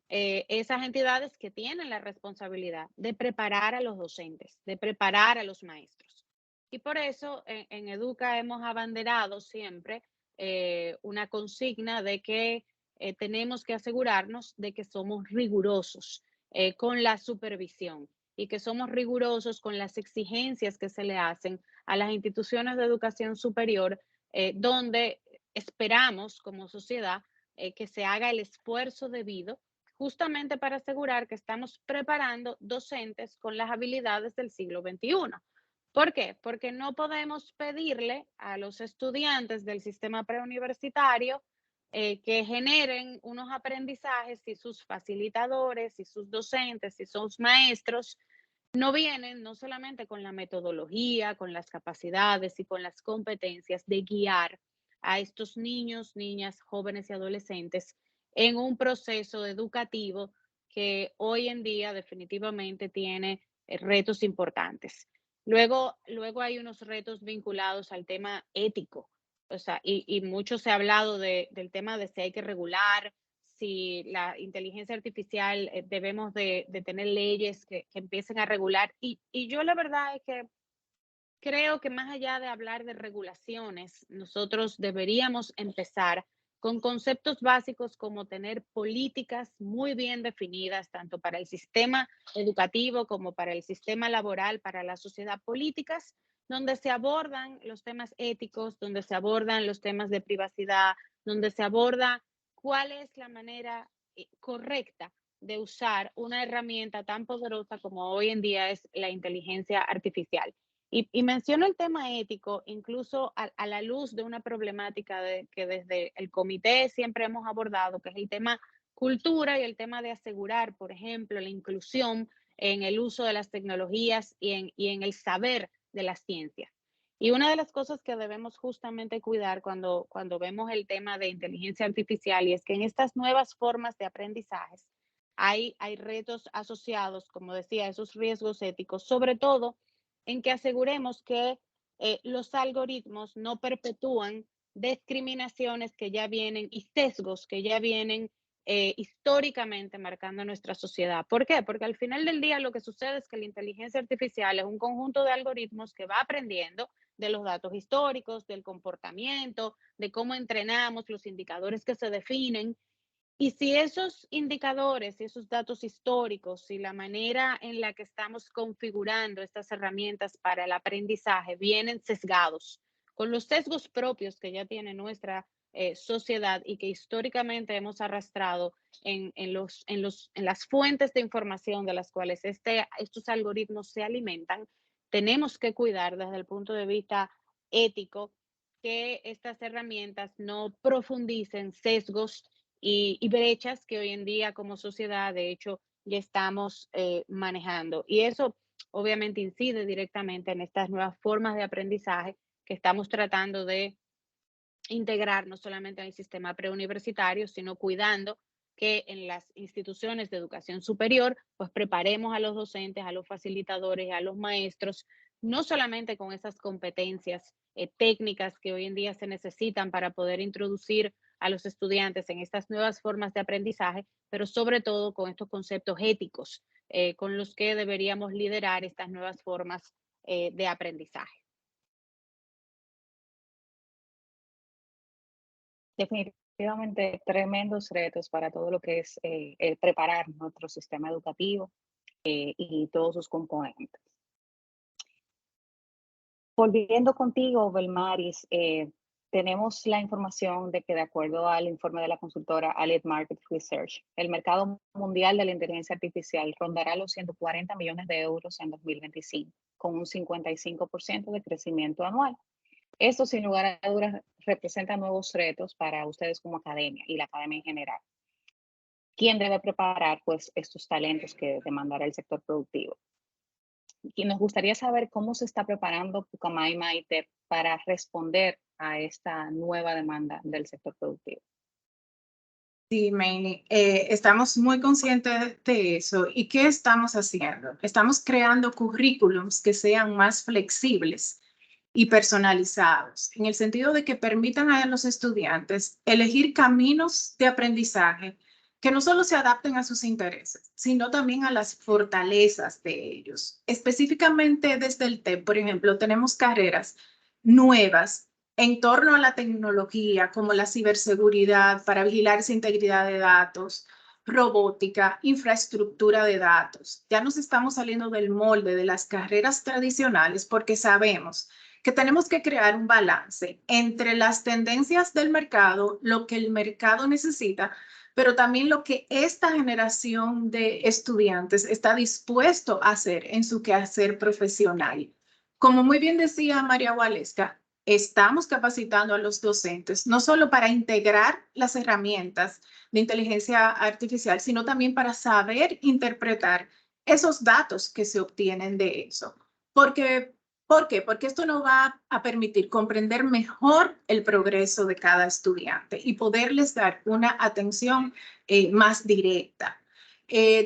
esas entidades que tienen la responsabilidad de preparar a los docentes, de preparar a los maestros. Y por eso en Educa hemos abanderado siempre una consigna de que tenemos que asegurarnos de que somos rigurosos con la supervisión y que somos rigurosos con las exigencias que se le hacen a las instituciones de educación superior, donde esperamos como sociedad que se haga el esfuerzo debido justamente para asegurar que estamos preparando docentes con las habilidades del siglo XXI. ¿Por qué? Porque no podemos pedirle a los estudiantes del sistema preuniversitario que generen unos aprendizajes si sus facilitadores, si sus docentes, si sus maestros no vienen no solamente con la metodología, con las capacidades y con las competencias de guiar a estos niños, niñas, jóvenes y adolescentes en un proceso educativo que hoy en día definitivamente tiene retos importantes. Luego hay unos retos vinculados al tema ético, o sea, y mucho se ha hablado del tema de si hay que regular, si la inteligencia artificial debemos de tener leyes que empiecen a regular. Y yo la verdad es que creo que más allá de hablar de regulaciones, nosotros deberíamos empezar con conceptos básicos como tener políticas muy bien definidas, tanto para el sistema educativo como para el sistema laboral, para la sociedad, políticas donde se abordan los temas éticos, donde se abordan los temas de privacidad, donde se aborda cuál es la manera correcta de usar una herramienta tan poderosa como hoy en día es la inteligencia artificial. Y menciono el tema ético incluso a la luz de una problemática que desde el comité siempre hemos abordado, que es el tema cultura y el tema de asegurar, por ejemplo, la inclusión en el uso de las tecnologías y en el saber de las ciencias. Y una de las cosas que debemos justamente cuidar cuando vemos el tema de inteligencia artificial y es que en estas nuevas formas de aprendizajes hay retos asociados, como decía, esos riesgos éticos, sobre todo en que aseguremos que los algoritmos no perpetúan discriminaciones que ya vienen y sesgos que ya vienen históricamente marcando nuestra sociedad. ¿Por qué? Porque al final del día lo que sucede es que la inteligencia artificial es un conjunto de algoritmos que va aprendiendo de los datos históricos, del comportamiento, de cómo entrenamos, los indicadores que se definen. Y si esos indicadores y esos datos históricos y la manera en la que estamos configurando estas herramientas para el aprendizaje vienen sesgados, con los sesgos propios que ya tiene nuestra sociedad y que históricamente hemos arrastrado en las fuentes de información de las cuales estos algoritmos se alimentan, tenemos que cuidar desde el punto de vista ético que estas herramientas no profundicen sesgos y brechas que hoy en día como sociedad, de hecho, ya estamos manejando. Y eso obviamente incide directamente en estas nuevas formas de aprendizaje que estamos tratando de integrar no solamente en el sistema preuniversitario, sino cuidando que en las instituciones de educación superior, pues preparemos a los docentes, a los facilitadores, a los maestros, no solamente con esas competencias técnicas que hoy en día se necesitan para poder introducir a los estudiantes en estas nuevas formas de aprendizaje, pero sobre todo con estos conceptos éticos con los que deberíamos liderar estas nuevas formas de aprendizaje.
Definitivamente Efectivamente, tremendos retos para todo lo que es el preparar nuestro sistema educativo y todos sus componentes. Volviendo contigo, Belmaris, tenemos la información de que de acuerdo al informe de la consultora Allied Market Research, el mercado mundial de la inteligencia artificial rondará los 140 millones de euros en 2025, con un 55% de crecimiento anual. Esto, sin lugar a dudas, representa nuevos retos para ustedes como academia y la academia en general. ¿Quién debe preparar pues estos talentos que demandará el sector productivo? Y nos gustaría saber cómo se está preparando Pucamaima ITEP para responder a esta nueva demanda del sector productivo.
Sí, Maini, estamos muy conscientes de eso. ¿Y qué estamos haciendo? Estamos creando currículums que sean más flexibles y personalizados, en el sentido de que permitan a los estudiantes elegir caminos de aprendizaje que no solo se adapten a sus intereses, sino también a las fortalezas de ellos. Específicamente desde el TEP, por ejemplo, tenemos carreras nuevas en torno a la tecnología, como la ciberseguridad para vigilar esa integridad de datos, robótica, infraestructura de datos. Ya nos estamos saliendo del molde de las carreras tradicionales porque sabemos que tenemos que crear un balance entre las tendencias del mercado, lo que el mercado necesita, pero también lo que esta generación de estudiantes está dispuesto a hacer en su quehacer profesional. Como muy bien decía María Waleska, estamos capacitando a los docentes, no solo para integrar las herramientas de inteligencia artificial, sino también para saber interpretar esos datos que se obtienen de eso. ¿Por qué? Porque esto nos va a permitir comprender mejor el progreso de cada estudiante y poderles dar una atención más directa.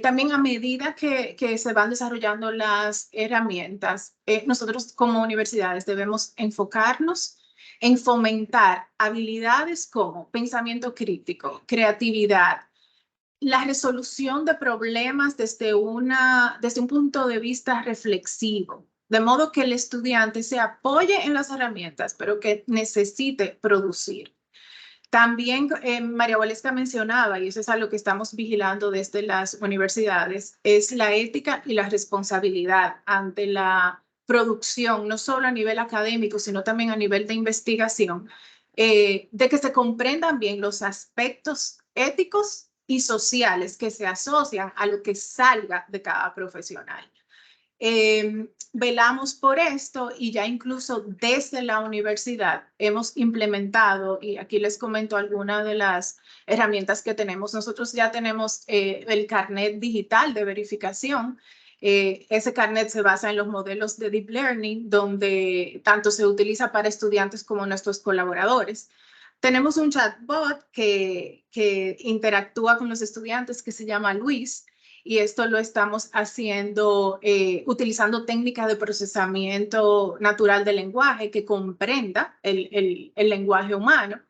También a medida que se van desarrollando las herramientas, nosotros como universidades debemos enfocarnos en fomentar habilidades como pensamiento crítico, creatividad, la resolución de problemas desde un punto de vista reflexivo, de modo que el estudiante se apoye en las herramientas, pero que necesite producir. También María Waleska mencionaba, y eso es algo que estamos vigilando desde las universidades, es la ética y la responsabilidad ante la producción, no solo a nivel académico, sino también a nivel de investigación, de que se comprendan bien los aspectos éticos y sociales que se asocian a lo que salga de cada profesional. Velamos por esto y ya incluso desde la universidad hemos implementado, y aquí les comento algunas de las herramientas que tenemos. Nosotros ya tenemos el carnet digital de verificación. Ese carnet se basa en los modelos de Deep Learning, donde tanto se utiliza para estudiantes como nuestros colaboradores. Tenemos un chatbot que interactúa con los estudiantes que se llama Luis, y esto lo estamos haciendo utilizando técnicas de procesamiento natural del lenguaje que comprenda el lenguaje humano.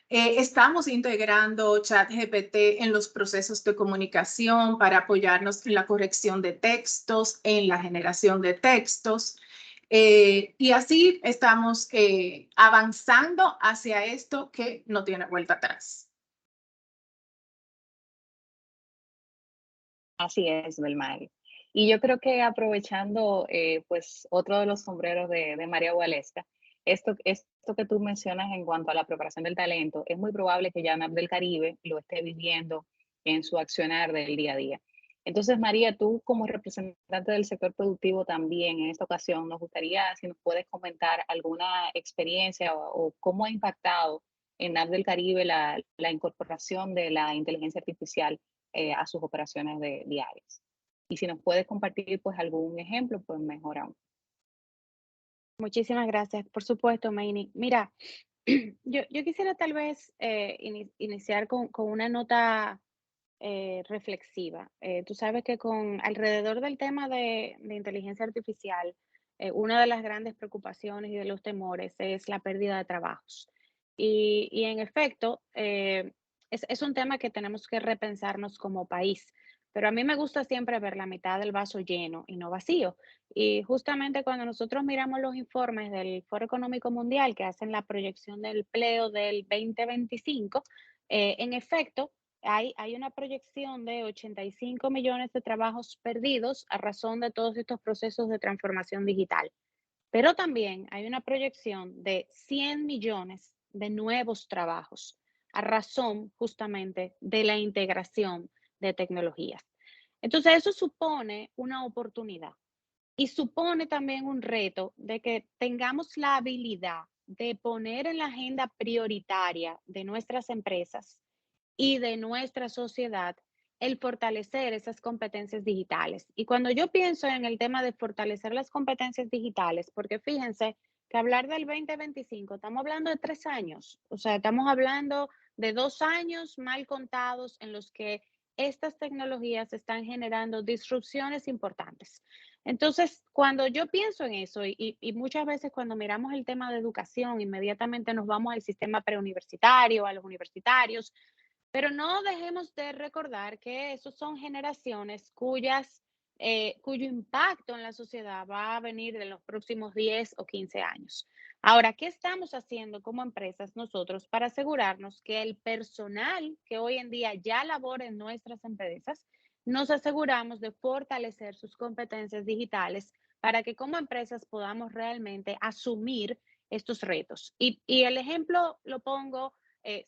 Estamos integrando ChatGPT en los procesos de comunicación para apoyarnos en la corrección de textos, en la generación de textos. Y así estamos avanzando hacia esto que no tiene vuelta atrás.
Así es, Belmari. Y yo creo que aprovechando pues otro de los sombreros de María Waleska, esto que tú mencionas en cuanto a la preparación del talento, es muy probable que ya NAP del Caribe lo esté viviendo en su accionar del día a día. Entonces, María, tú como representante del sector productivo también en esta ocasión, nos gustaría si nos puedes comentar alguna experiencia o cómo ha impactado en NAP del Caribe la incorporación de la inteligencia artificial a sus operaciones diarias. Y si nos puedes compartir pues algún ejemplo, pues mejor aún.
Muchísimas gracias, por supuesto, Maini. Mira, yo quisiera tal vez iniciar con una nota reflexiva. Tú sabes que con alrededor del tema de inteligencia artificial, una de las grandes preocupaciones y de los temores es la pérdida de trabajos. Y en efecto, es un tema que tenemos que repensarnos como país. Pero a mí me gusta siempre ver la mitad del vaso lleno y no vacío. Y justamente cuando nosotros miramos los informes del Foro Económico Mundial que hacen la proyección del empleo del 2025, En efecto, hay una proyección de 85 millones de trabajos perdidos a razón de todos estos procesos de transformación digital. Pero también hay una proyección de 100 millones de nuevos trabajos a razón justamente de la integración de tecnologías. Entonces, eso supone una oportunidad y supone también un reto de que tengamos la habilidad de poner en la agenda prioritaria de nuestras empresas y de nuestra sociedad el fortalecer esas competencias digitales. Y cuando yo pienso en el tema de fortalecer las competencias digitales, porque fíjense que hablar del 2025, estamos hablando de 3 años, o sea, estamos hablando de 2 años mal contados en los que estas tecnologías están generando disrupciones importantes. Entonces, cuando yo pienso en eso, y muchas veces cuando miramos el tema de educación, inmediatamente nos vamos al sistema preuniversitario, a los universitarios, pero no dejemos de recordar que esos son generaciones cuyo impacto en la sociedad va a venir en los próximos 10 o 15 años. Ahora, ¿qué estamos haciendo como empresas nosotros para asegurarnos que el personal que hoy en día ya labora en nuestras empresas, nos aseguramos de fortalecer sus competencias digitales para que como empresas podamos realmente asumir estos retos? Y el ejemplo lo pongo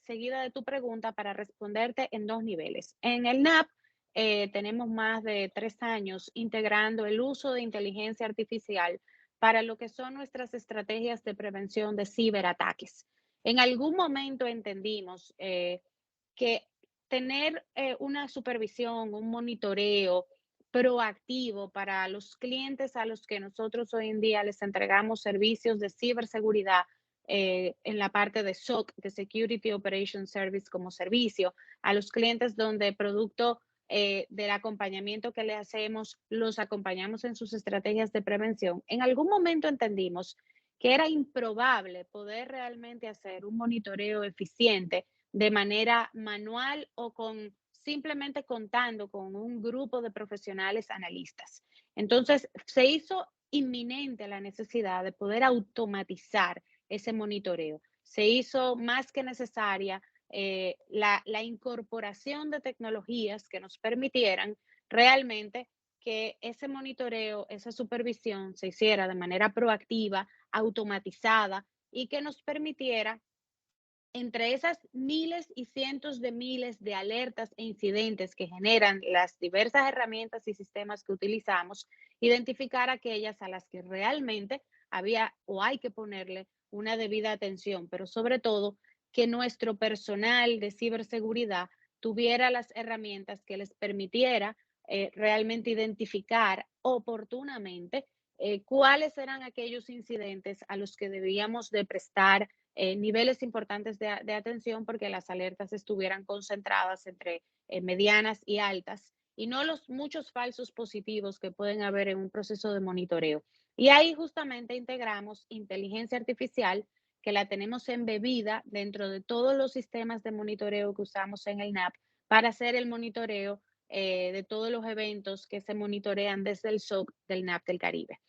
seguida de tu pregunta para responderte en 2 niveles. En el NAP tenemos más de 3 años integrando el uso de inteligencia artificial para lo que son nuestras estrategias de prevención de ciberataques. En algún momento entendimos que tener una supervisión, un monitoreo proactivo para los clientes a los que nosotros hoy en día les entregamos servicios de ciberseguridad en la parte de SOC, de Security Operations Service como servicio, a los clientes donde producto del acompañamiento que le hacemos, los acompañamos en sus estrategias de prevención. En algún momento entendimos que era improbable poder realmente hacer un monitoreo eficiente de manera manual o con simplemente contando con un grupo de profesionales analistas. Entonces, se hizo inminente la necesidad de poder automatizar ese monitoreo. Se hizo más que necesaria la incorporación de tecnologías que nos permitieran realmente que ese monitoreo, esa supervisión se hiciera de manera proactiva, automatizada y que nos permitiera entre esas miles y cientos de miles de alertas e incidentes que generan las diversas herramientas y sistemas que utilizamos, identificar aquellas a las que realmente había o hay que ponerle una debida atención, pero sobre todo que nuestro personal de ciberseguridad tuviera las herramientas que les permitiera realmente identificar oportunamente cuáles eran aquellos incidentes a los que debíamos de prestar niveles importantes de atención porque las alertas estuvieran concentradas entre medianas y altas y no los muchos falsos positivos que pueden haber en un proceso de monitoreo. Y ahí justamente integramos inteligencia artificial que la tenemos embebida dentro de todos los sistemas de monitoreo que usamos en el NAP para hacer el monitoreo de todos los eventos que se monitorean desde el SOC del NAP del Caribe.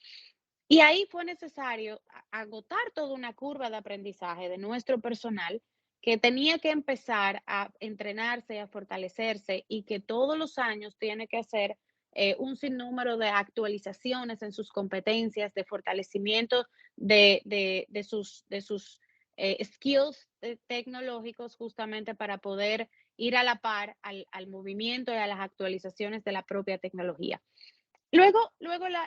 Y ahí fue necesario agotar toda una curva de aprendizaje de nuestro personal que tenía que empezar a entrenarse, a fortalecerse y que todos los años tiene que hacer un sinnúmero de actualizaciones en sus competencias, de fortalecimiento de sus skills tecnológicos justamente para poder ir a la par al movimiento y a las actualizaciones de la propia tecnología. Luego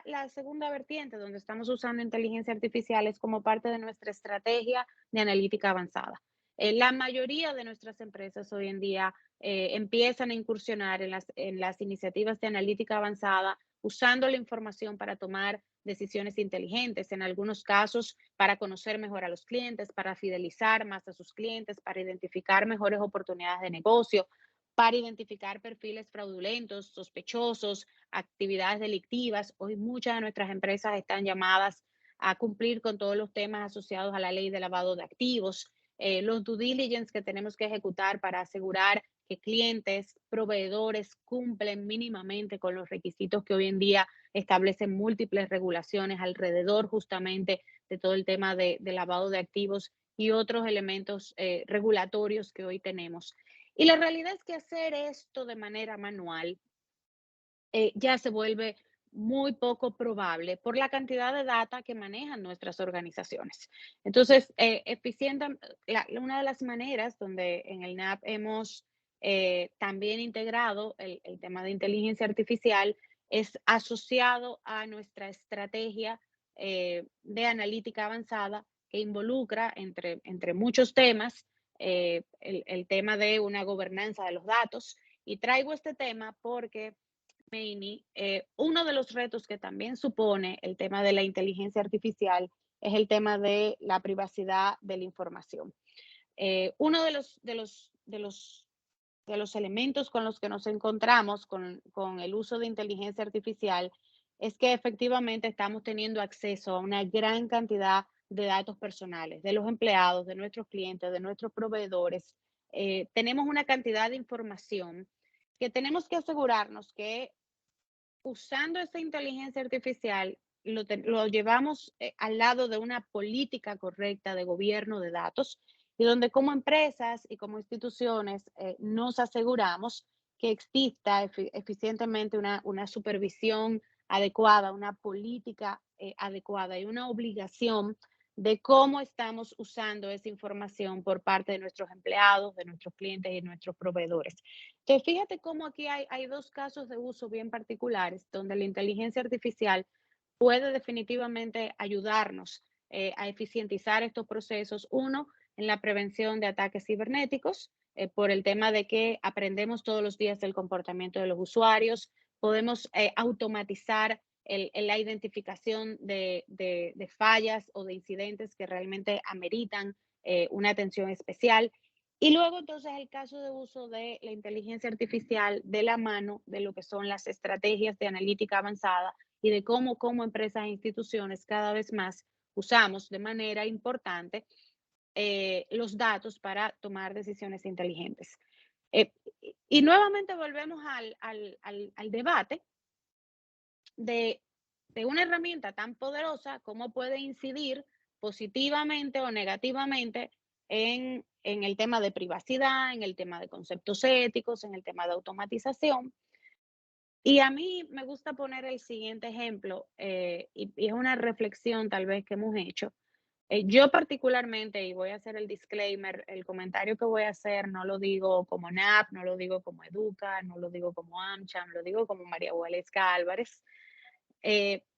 la segunda vertiente, donde estamos usando inteligencia artificial, es como parte de nuestra estrategia de analítica avanzada. La mayoría de nuestras empresas hoy en día empiezan a incursionar en las iniciativas de analítica avanzada, usando la información para tomar decisiones inteligentes, en algunos casos para conocer mejor a los clientes, para fidelizar más a sus clientes, para identificar mejores oportunidades de negocio, para identificar perfiles fraudulentos, sospechosos, actividades delictivas. Hoy muchas de nuestras empresas están llamadas a cumplir con todos los temas asociados a la ley de lavado de activos, los due diligence que tenemos que ejecutar para asegurar que clientes, proveedores cumplen mínimamente con los requisitos que hoy en día establecen múltiples regulaciones alrededor justamente de todo el tema de lavado de activos y otros elementos regulatorios que hoy tenemos. Y la realidad es que hacer esto de manera manual ya se vuelve muy poco probable por la cantidad de data que manejan nuestras organizaciones. Entonces, una de las maneras donde en el NAP hemos también integrado el tema de inteligencia artificial es asociado a nuestra estrategia de analítica avanzada que involucra, entre muchos temas, el tema de una gobernanza de los datos. Y traigo este tema porque uno de los retos que también supone el tema de la inteligencia artificial es el tema de la privacidad de la información. Uno de los elementos con los que nos encontramos con el uso de inteligencia artificial es que efectivamente estamos teniendo acceso a una gran cantidad de datos personales de los empleados, de nuestros clientes, de nuestros proveedores. Tenemos una cantidad de información que tenemos que asegurarnos que usando esta inteligencia artificial lo llevamos al lado de una política correcta de gobierno de datos y donde como empresas y como instituciones nos aseguramos que exista eficientemente una supervisión adecuada, una política adecuada y una obligación de cómo estamos usando esa información por parte de nuestros empleados, de nuestros clientes y nuestros proveedores. Entonces, fíjate cómo aquí hay dos casos de uso bien particulares donde la inteligencia artificial puede definitivamente ayudarnos a eficientizar estos procesos. Uno, en la prevención de ataques cibernéticos, por el tema de que aprendemos todos los días del comportamiento de los usuarios, podemos automatizar la identificación de fallas o de incidentes que realmente ameritan una atención especial. Y luego entonces el caso de uso de la inteligencia artificial de la mano de lo que son las estrategias de analítica avanzada y de cómo como empresas e instituciones cada vez más usamos de manera importante los datos para tomar decisiones inteligentes. Y nuevamente volvemos al debate de una herramienta tan poderosa, cómo puede incidir positivamente o negativamente en el tema de privacidad, en el tema de conceptos éticos, en el tema de automatización. Y a mí me gusta poner el siguiente ejemplo, y es una reflexión tal vez que hemos hecho. Yo particularmente, y voy a hacer el disclaimer, el comentario que voy a hacer no lo digo como NAP, no lo digo como Educa, no lo digo como AmCham, lo digo como María Waleska Álvarez.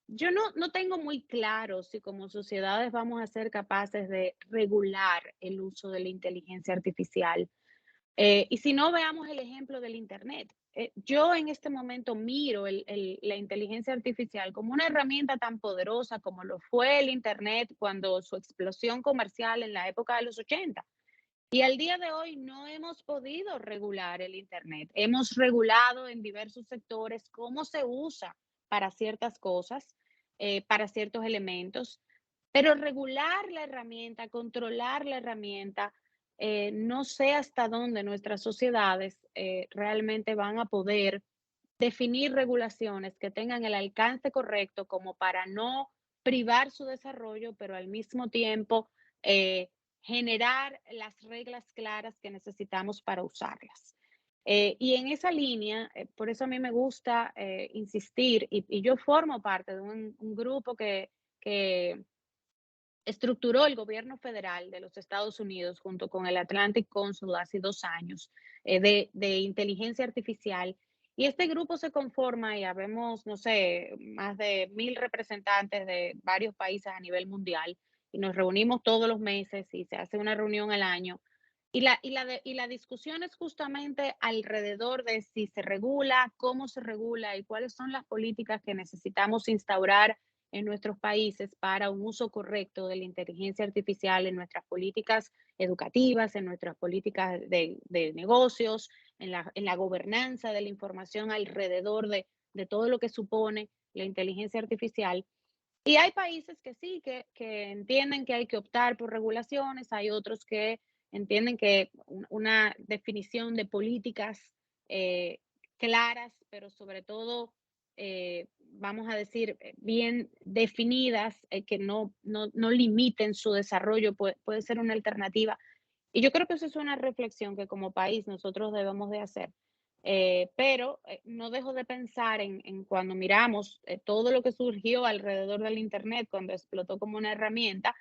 Yo no tengo muy claro si como sociedades vamos a ser capaces de regular el uso de la inteligencia artificial. Y si no, veamos el ejemplo del Internet. Yo en este momento miro la inteligencia artificial como una herramienta tan poderosa como lo fue el Internet cuando su explosión comercial en la época de los 80. Y al día de hoy no hemos podido regular el Internet. Hemos regulado en diversos sectores cómo se usa para ciertas cosas, para ciertos elementos, pero regular la herramienta, controlar la herramienta, no sé hasta dónde nuestras sociedades realmente van a poder definir regulaciones que tengan el alcance correcto como para no privar su desarrollo, pero al mismo tiempo generar las reglas claras que necesitamos para usarlas. Y en esa línea, por eso a mí me gusta insistir, y yo formo parte de un grupo que estructuró el gobierno federal de los Estados Unidos junto con el Atlantic Council hace 2 años de inteligencia artificial. Y este grupo se conforma y habemos, no sé, más de 1,000 representantes de varios países a nivel mundial y nos reunimos todos los meses y se hace una reunión al año. Y la discusión es justamente alrededor de si se regula, cómo se regula y cuáles son las políticas que necesitamos instaurar en nuestros países para un uso correcto de la inteligencia artificial en nuestras políticas educativas, en nuestras políticas de negocios, en la gobernanza de la información alrededor de todo lo que supone la inteligencia artificial. Y hay países que sí, que entienden que hay que optar por regulaciones, hay otros que entienden que una definición de políticas claras, pero sobre todo, vamos a decir, bien definidas, que no limiten su desarrollo, puede ser una alternativa. Y yo creo que eso es una reflexión que como país nosotros debemos de hacer. Pero no dejo de pensar en cuando miramos todo lo que surgió alrededor del Internet, cuando explotó como una herramienta,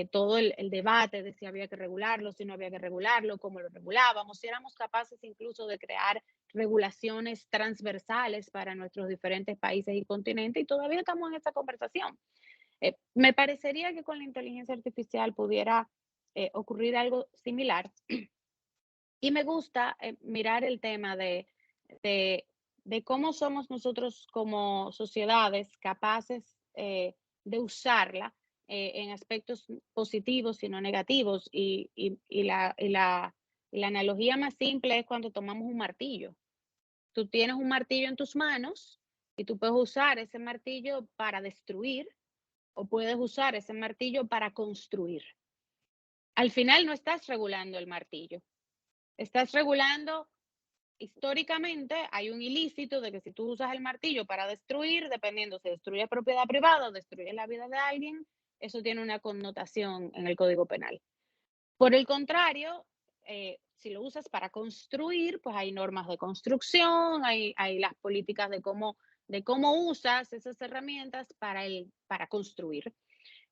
todo el debate de si había que regularlo, si no había que regularlo, cómo lo regulábamos, si éramos capaces incluso de crear regulaciones transversales para nuestros diferentes países y continentes, y todavía estamos en esta conversación. Me parecería que con la inteligencia artificial pudiera ocurrir algo similar. Y me gusta mirar el tema de, de cómo somos nosotros como sociedades capaces de usarla en aspectos positivos y no negativos. Y la analogía más simple es cuando tomamos un martillo. Tú tienes un martillo en tus manos y tú puedes usar ese martillo para destruir o puedes usar ese martillo para construir. Al final no estás regulando el martillo, estás regulando. Históricamente hay un ilícito de que si tú usas el martillo para destruir, dependiendo si destruyes propiedad privada o destruyes la vida de alguien, eso tiene una connotación en el Código Penal. Por el contrario, si lo usas para construir, pues hay normas de construcción, hay las políticas de cómo usas esas herramientas para construir.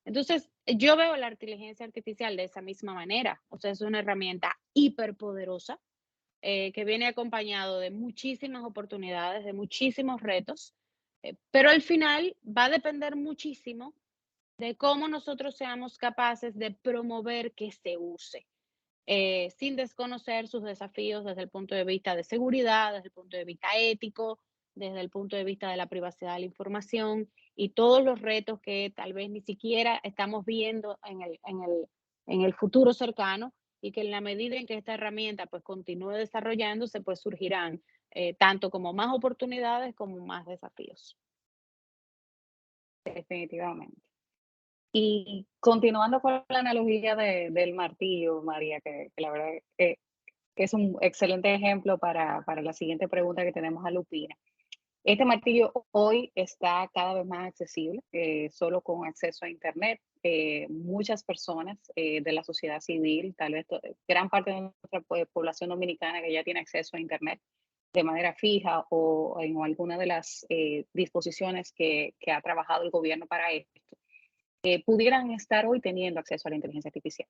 Entonces, yo veo la inteligencia artificial de esa misma manera. O sea, es una herramienta hiperpoderosa que viene acompañado de muchísimas oportunidades, de muchísimos retos, pero al final va a depender muchísimo de cómo nosotros seamos capaces de promover que se use, sin desconocer sus desafíos desde el punto de vista de seguridad, desde el punto de vista ético, desde el punto de vista de la privacidad de la información y todos los retos que tal vez ni siquiera estamos viendo en el futuro cercano, y que en la medida en que esta herramienta pues continúe desarrollándose, pues surgirán tanto como más oportunidades como más desafíos.
Definitivamente. Y continuando con la analogía del martillo, María, que la verdad es un excelente ejemplo para la siguiente pregunta que tenemos a Lupina. Este martillo hoy está cada vez más accesible, solo con acceso a Internet. Muchas personas de la sociedad civil, tal vez gran parte de nuestra población dominicana que ya tiene acceso a Internet de manera fija o en alguna de las disposiciones que ha trabajado el gobierno para esto, pudieran estar hoy teniendo acceso a la inteligencia artificial.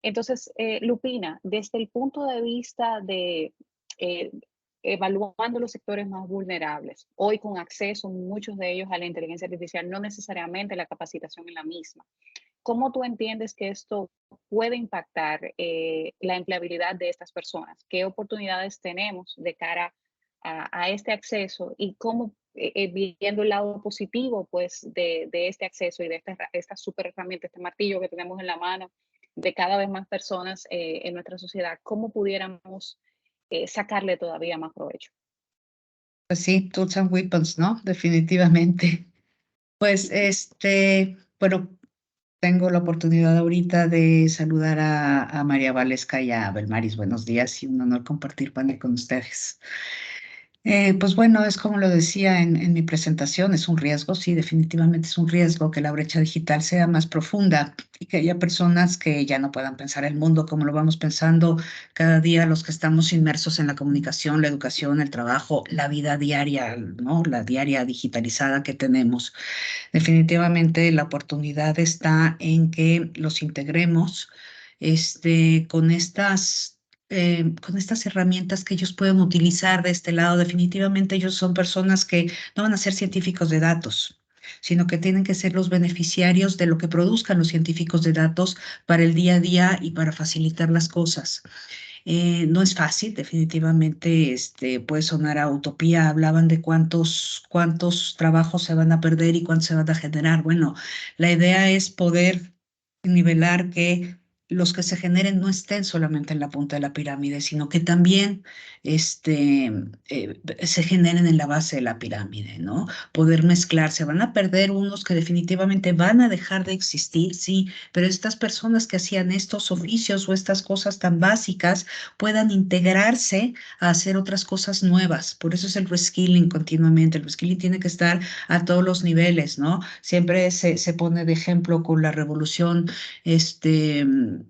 Entonces, Lupina, desde el punto de vista de evaluando los sectores más vulnerables, hoy con acceso muchos de ellos a la inteligencia artificial, no necesariamente la capacitación en la misma, ¿cómo tú entiendes que esto puede impactar la empleabilidad de estas personas? ¿Qué oportunidades tenemos de cara a este acceso y cómo, viendo el lado positivo pues, de este acceso y de esta super herramienta, este martillo que tenemos en la mano, de cada vez más personas en nuestra sociedad, cómo pudiéramos sacarle todavía más provecho?
Pues sí, tools and weapons, ¿no? Definitivamente. Pues bueno, tengo la oportunidad ahorita de saludar a María Valesca y a Belmaris. Buenos días y un honor compartir panel con ustedes. Pues bueno, es como lo decía en mi presentación, es un riesgo, sí, definitivamente es un riesgo que la brecha digital sea más profunda y que haya personas que ya no puedan pensar el mundo como lo vamos pensando cada día los que estamos inmersos en la comunicación, la educación, el trabajo, la vida diaria, ¿no? La diaria digitalizada que tenemos. Definitivamente la oportunidad está en que los integremos con estas herramientas que ellos pueden utilizar de este lado. Definitivamente ellos son personas que no van a ser científicos de datos, sino que tienen que ser los beneficiarios de lo que produzcan los científicos de datos para el día a día y para facilitar las cosas. No es fácil, definitivamente puede sonar a utopía. Hablaban de cuántos trabajos se van a perder y cuántos se van a generar. Bueno, la idea es poder nivelar que los que se generen no estén solamente en la punta de la pirámide, sino que también se generen en la base de la pirámide, ¿no? Poder mezclar. Se van a perder unos que definitivamente van a dejar de existir, sí, pero estas personas que hacían estos oficios o estas cosas tan básicas puedan integrarse a hacer otras cosas nuevas. Por eso es el reskilling continuamente. El reskilling tiene que estar a todos los niveles, ¿no? Siempre se pone de ejemplo con la revolución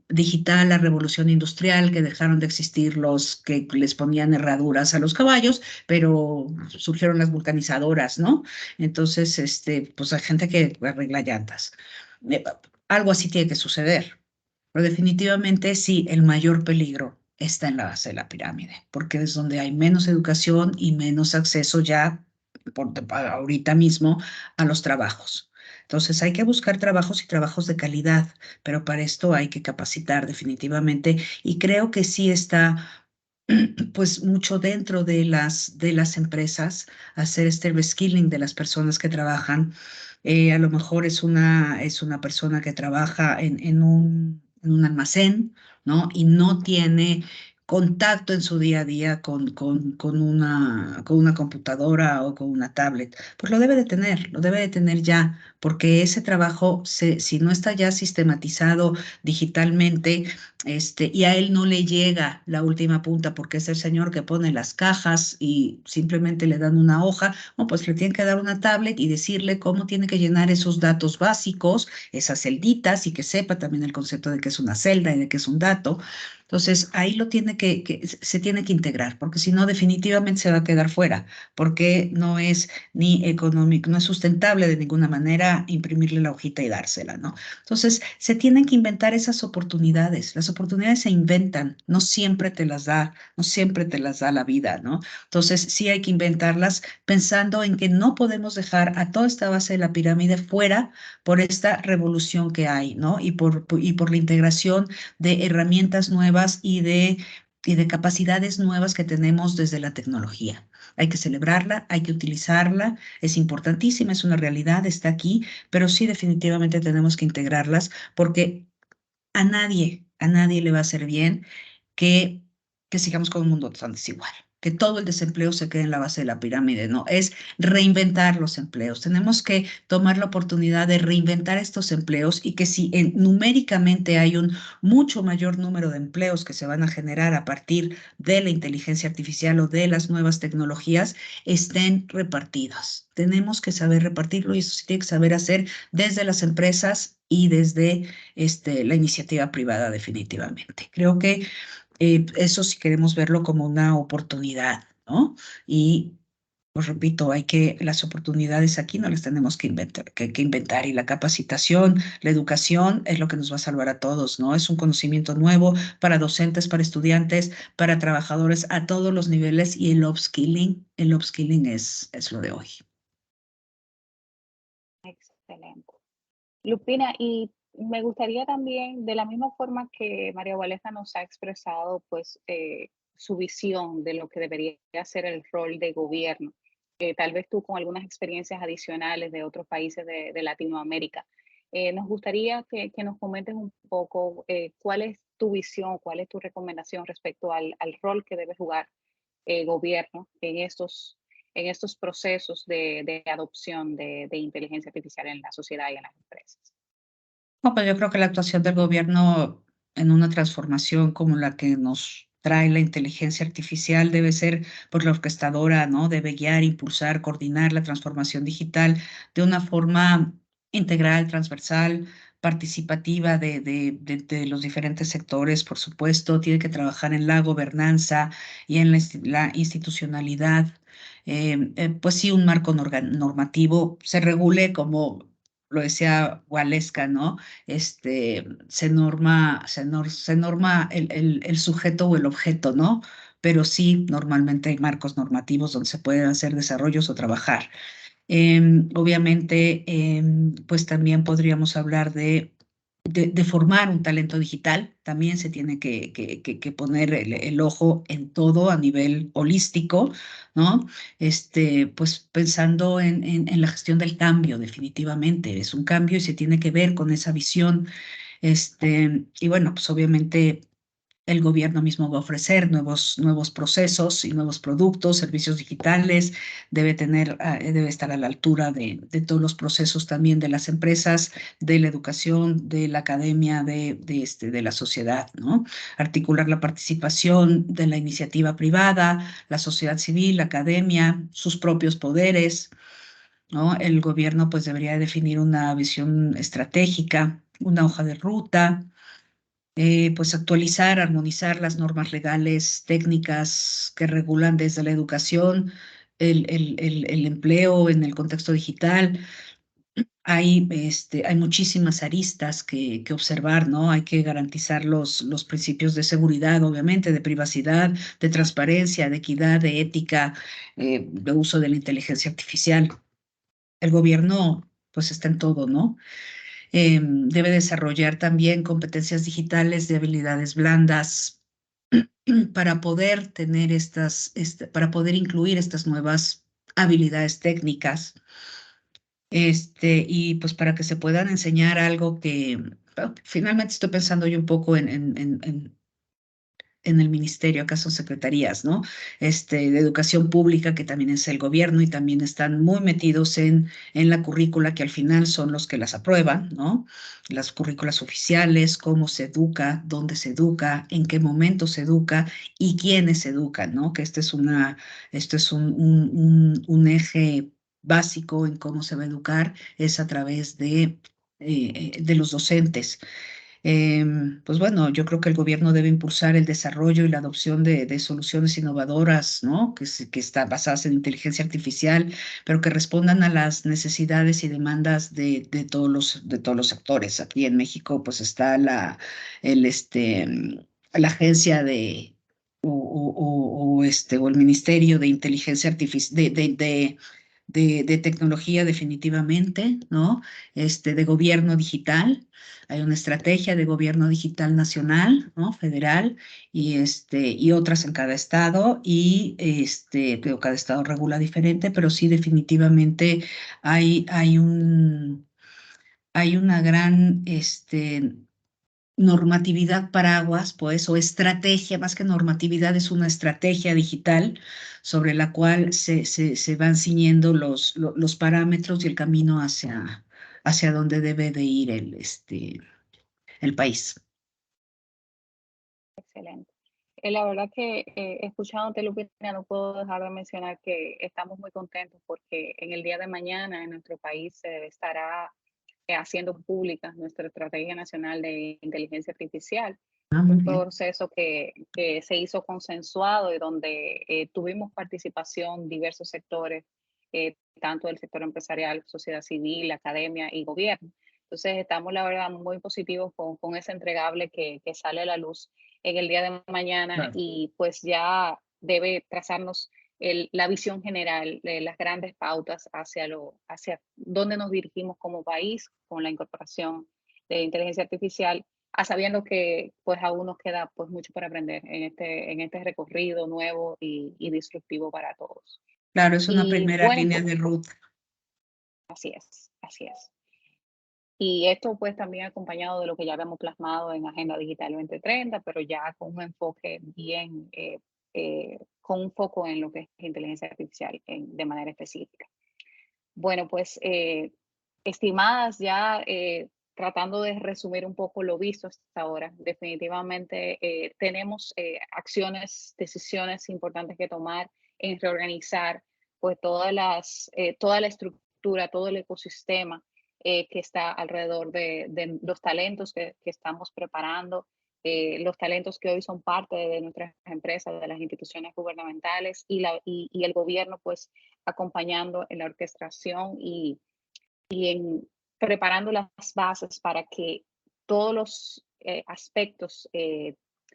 digital, la revolución industrial, que dejaron de existir los que les ponían herraduras a los caballos, pero surgieron las vulcanizadoras, ¿no? Entonces, pues hay gente que arregla llantas. Algo así tiene que suceder. Pero definitivamente sí, el mayor peligro está en la base de la pirámide, porque es donde hay menos educación y menos acceso ya ahorita mismo a los trabajos. Entonces hay que buscar trabajos y trabajos de calidad, pero para esto hay que capacitar definitivamente y creo que sí está pues mucho dentro de las empresas hacer este reskilling de las personas que trabajan. A lo mejor es una persona que trabaja en un almacén, ¿no? Y no tiene contacto en su día a día con una computadora o con una tablet. Pues lo debe de tener ya, porque ese trabajo, si no está ya sistematizado digitalmente, y a él no le llega la última punta porque es el señor que pone las cajas y simplemente le dan una hoja, no, pues le tienen que dar una tablet y decirle cómo tiene que llenar esos datos básicos, esas celditas, y que sepa también el concepto de qué es una celda y de qué es un dato. Entonces, ahí se tiene que integrar, porque si no, definitivamente se va a quedar fuera, porque no es ni económico, no es sustentable de ninguna manera imprimirle la hojita y dársela, ¿no? Entonces, se tienen que inventar esas oportunidades. Las oportunidades se inventan, no siempre te las da la vida, ¿no? Entonces, sí hay que inventarlas pensando en que no podemos dejar a toda esta base de la pirámide fuera por esta revolución que hay, ¿no? Y por la integración de herramientas nuevas y de capacidades nuevas que tenemos desde la tecnología. Hay que celebrarla, hay que utilizarla, es importantísima, es una realidad, está aquí, pero sí definitivamente tenemos que integrarlas porque a nadie le va a hacer bien que, sigamos con un mundo tan desigual, que todo el desempleo se quede en la base de la pirámide, no, es reinventar los empleos. Tenemos que tomar la oportunidad de reinventar estos empleos y que si numéricamente hay un mucho mayor número de empleos que se van a generar a partir de la inteligencia artificial o de las nuevas tecnologías, estén repartidos. Tenemos que saber repartirlo y eso se tiene que saber hacer desde las empresas y desde la iniciativa privada definitivamente. Creo que eso sí queremos verlo como una oportunidad, ¿no? Y pues repito, las oportunidades aquí no las tenemos que inventar, y la capacitación, la educación es lo que nos va a salvar a todos, ¿no? Es un conocimiento nuevo para docentes, para estudiantes, para trabajadores a todos los niveles y el upskilling es lo de hoy.
Excelente. Lupina, y me gustaría también, de la misma forma que María Valesca nos ha expresado, pues, su visión de lo que debería ser el rol de gobierno, tal vez tú con algunas experiencias adicionales de otros países de Latinoamérica, nos gustaría que nos comentes un poco cuál es tu visión, cuál es tu recomendación respecto al rol que debe jugar el gobierno en estos procesos de adopción de inteligencia artificial en la sociedad y en las empresas.
No, pues yo creo que la actuación del gobierno en una transformación como la que nos trae la inteligencia artificial debe ser pues la orquestadora, ¿no? Debe guiar, impulsar, coordinar la transformación digital de una forma integral, transversal, participativa de los diferentes sectores, por supuesto. Tiene que trabajar en la gobernanza y en la institucionalidad. Pues sí, un marco normativo se regule como lo decía Waleska, ¿no? Se norma el sujeto o el objeto, ¿no? Pero sí, normalmente hay marcos normativos donde se pueden hacer desarrollos o trabajar. Obviamente, pues también podríamos hablar de formar un talento digital. También se tiene que poner el ojo en todo a nivel holístico, ¿no? Pues pensando en la gestión del cambio, definitivamente. Es un cambio y se tiene que ver con esa visión. Y bueno, pues obviamente el gobierno mismo va a ofrecer nuevos procesos y nuevos productos, servicios digitales, debe estar a la altura de todos los procesos también de las empresas, de la educación, de la academia, de la sociedad, ¿no? Articular la participación de la iniciativa privada, la sociedad civil, la academia, sus propios poderes, ¿no? El gobierno pues debería definir una visión estratégica, una hoja de ruta, pues actualizar, armonizar las normas legales, técnicas que regulan desde la educación, el empleo en el contexto digital. Hay muchísimas aristas que observar, ¿no? Hay que garantizar los principios de seguridad, obviamente, de privacidad, de transparencia, de equidad, de ética, de uso de la inteligencia artificial. El gobierno, pues, está en todo, ¿no? Debe desarrollar también competencias digitales de habilidades blandas para poder tener para poder incluir estas nuevas habilidades técnicas, y pues para que se puedan enseñar algo que finalmente estoy pensando yo un poco en el ministerio, acá son secretarías, ¿no? De educación pública, que también es el gobierno y también están muy metidos en la currícula, que al final son los que las aprueban, ¿no? Las currículas oficiales, cómo se educa, dónde se educa, en qué momento se educa y quiénes se educan, ¿no? Que esto es un eje básico en cómo se va a educar, es a través de los docentes. Pues bueno, yo creo que el gobierno debe impulsar el desarrollo y la adopción de soluciones innovadoras, ¿no? Que están basadas en inteligencia artificial, pero que respondan a las necesidades y demandas de todos los sectores. Aquí en México, pues está la agencia o el Ministerio de Inteligencia Artificial, de tecnología definitivamente, ¿no? De gobierno digital. Hay una estrategia de gobierno digital nacional, ¿no? Federal, y otras en cada estado, y creo que cada estado regula diferente, pero sí definitivamente hay una gran normatividad paraguas, pues, o estrategia, más que normatividad, es una estrategia digital sobre la cual se van ciñendo los parámetros y el camino hacia donde debe de ir el país.
Excelente. La verdad que escuchándote, Lupina, no puedo dejar de mencionar que estamos muy contentos porque en el día de mañana en nuestro país se estará haciendo pública nuestra Estrategia Nacional de Inteligencia Artificial.
Muy
Un
bien.
proceso que se hizo consensuado y donde tuvimos participación diversos sectores, tanto del sector empresarial, sociedad civil, academia y gobierno. Entonces estamos, la verdad, muy positivos con ese entregable que sale a la luz en el día de mañana. Claro. Y pues ya debe trazarnos la visión general de las grandes pautas hacia dónde nos dirigimos como país con la incorporación de inteligencia artificial, sabiendo que pues aún nos queda pues mucho por aprender en este recorrido nuevo y disruptivo para todos.
Claro, es una primera línea de ruta.
Así es, así es. Y esto pues también acompañado de lo que ya habíamos plasmado en Agenda Digital 2030, pero ya con un enfoque bien, con un foco en lo que es inteligencia artificial de manera específica. Bueno, pues estimadas ya, tratando de resumir un poco lo visto hasta ahora, definitivamente tenemos acciones, decisiones importantes que tomar en reorganizar pues toda la estructura, todo el ecosistema que está alrededor de los talentos que estamos preparando, los talentos que hoy son parte de nuestras empresas, de las instituciones gubernamentales y el gobierno pues acompañando en la orquestación y en preparando las bases para que todos los aspectos,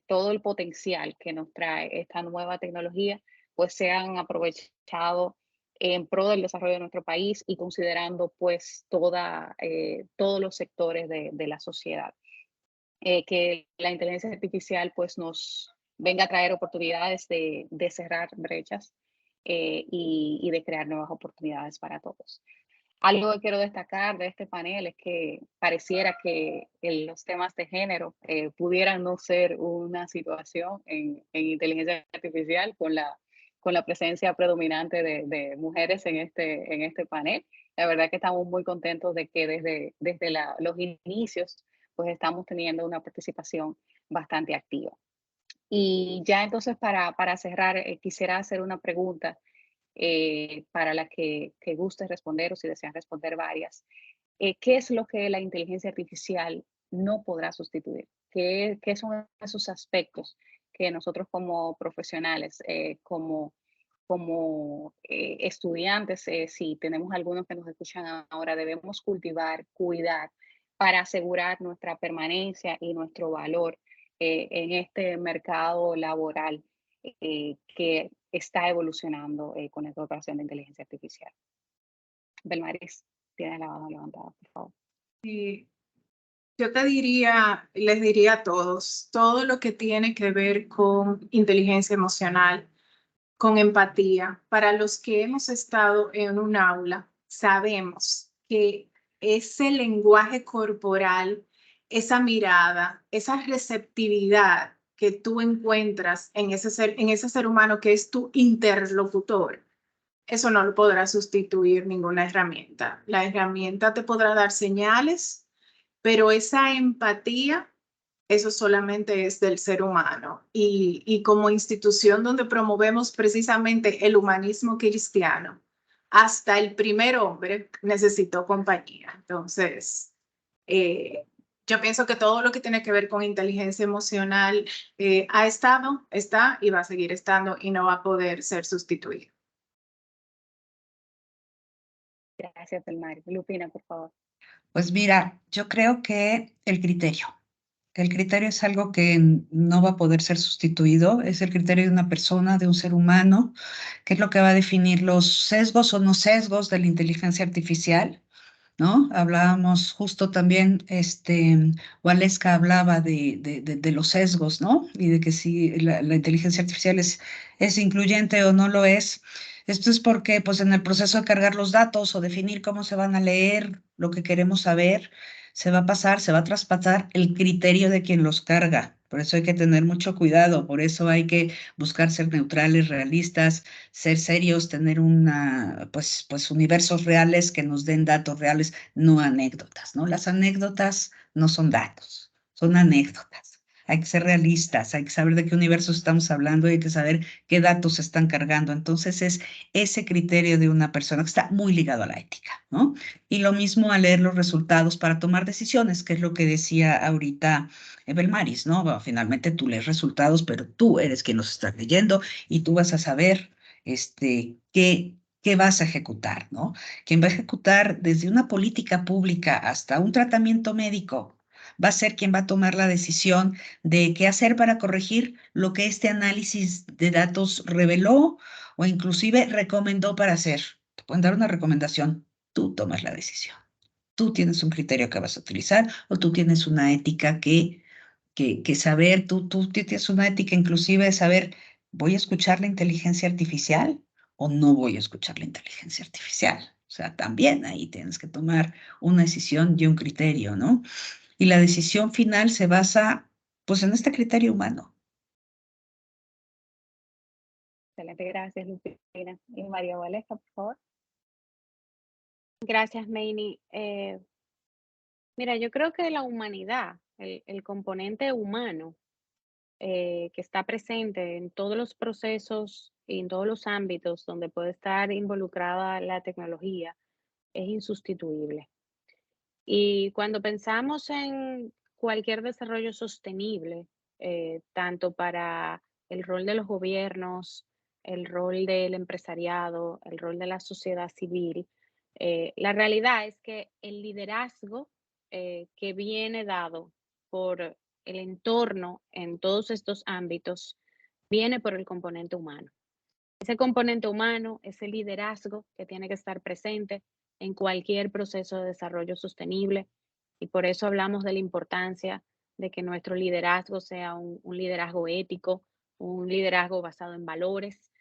todo el potencial que nos trae esta nueva tecnología, pues sean aprovechados en pro del desarrollo de nuestro país y considerando pues todos los sectores de la sociedad. Que la inteligencia artificial pues nos venga a traer oportunidades de cerrar brechas y de crear nuevas oportunidades para todos. Algo que quiero destacar de este panel es que pareciera que los temas de género pudieran no ser una situación en inteligencia artificial con la presencia predominante de mujeres en este panel. La verdad que estamos muy contentos de que desde los inicios pues estamos teniendo una participación bastante activa. Y ya entonces para cerrar, quisiera hacer una pregunta para la que guste responder o si desean responder varias. ¿Qué es lo que la inteligencia artificial no podrá sustituir. ¿Qué son esos aspectos que nosotros como profesionales, como estudiantes, si tenemos algunos que nos escuchan ahora, debemos cultivar, cuidar para asegurar nuestra permanencia y nuestro valor en este mercado laboral que está evolucionando con la incorporación de inteligencia artificial? Belmaris, tiene la mano levantada, por favor.
Y yo les diría a todos, todo lo que tiene que ver con inteligencia emocional, con empatía. Para los que hemos estado en un aula, sabemos que ese lenguaje corporal, esa mirada, esa receptividad que tú encuentras en ese ser humano que es tu interlocutor, eso no lo podrá sustituir ninguna herramienta. La herramienta te podrá dar señales, pero esa empatía, eso solamente es del ser humano. Y como institución donde promovemos precisamente el humanismo cristiano, hasta el primer hombre necesitó compañía. Entonces, yo pienso que todo lo que tiene que ver con inteligencia emocional está y va a seguir estando y no va a poder ser sustituido.
Gracias, Belmaris. Lupina, por favor.
Pues mira, yo creo que el criterio es algo que no va a poder ser sustituido, es el criterio de una persona, de un ser humano, que es lo que va a definir los sesgos o no sesgos de la inteligencia artificial, ¿no? Hablábamos justo también, Waleska hablaba de los sesgos, ¿no? Y de que si la inteligencia artificial es incluyente o no lo es. Esto es porque, pues, en el proceso de cargar los datos o definir cómo se van a leer lo que queremos saber, se va a traspasar el criterio de quien los carga. Por eso hay que tener mucho cuidado, por eso hay que buscar ser neutrales, realistas, ser serios, tener pues universos reales que nos den datos reales, no anécdotas, ¿no? Las anécdotas no son datos, son anécdotas. Hay que ser realistas, hay que saber de qué universo estamos hablando y hay que saber qué datos están cargando. Entonces es ese criterio de una persona que está muy ligado a la ética, ¿no? Y lo mismo al leer los resultados para tomar decisiones, que es lo que decía ahorita Belmaris, ¿no? Bueno, finalmente tú lees resultados, pero tú eres quien los está leyendo y tú vas a saber qué vas a ejecutar, ¿no? Quien va a ejecutar desde una política pública hasta un tratamiento médico va a ser quien va a tomar la decisión de qué hacer para corregir lo que este análisis de datos reveló o inclusive recomendó para hacer. Te pueden dar una recomendación, tú tomas la decisión. Tú tienes un criterio que vas a utilizar o tú tienes una ética que saber, tú tienes una ética inclusive de saber, ¿voy a escuchar la inteligencia artificial o no voy a escuchar la inteligencia artificial? O sea, también ahí tienes que tomar una decisión y un criterio, ¿no? Y la decisión final se basa, pues, en este criterio humano.
Excelente, gracias, Lupina. Y María Waleska, por favor.
Gracias, Meini. Mira, yo creo que la humanidad, el componente humano que está presente en todos los procesos y en todos los ámbitos donde puede estar involucrada la tecnología, es insustituible. Y cuando pensamos en cualquier desarrollo sostenible, tanto para el rol de los gobiernos, el rol del empresariado, el rol de la sociedad civil, la realidad es que el liderazgo que viene dado por el entorno en todos estos ámbitos viene por el componente humano. Ese componente humano, ese liderazgo que tiene que estar presente en cualquier proceso de desarrollo sostenible, y por eso hablamos de la importancia de que nuestro liderazgo sea un liderazgo ético, un liderazgo basado en valores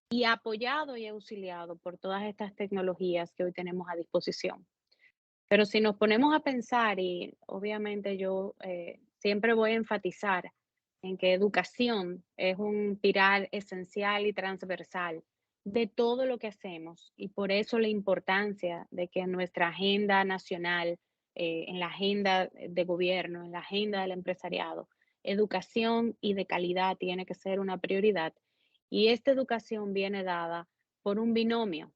y apoyado y auxiliado por todas estas tecnologías que hoy tenemos a disposición. Pero si nos ponemos a pensar, y obviamente yo siempre voy a enfatizar en que educación es un pilar esencial y transversal de todo lo que hacemos, y por eso la importancia de que en nuestra agenda nacional, en la agenda de gobierno, en la agenda del empresariado, educación y de calidad tiene que ser una prioridad. Y esta educación viene dada por un binomio,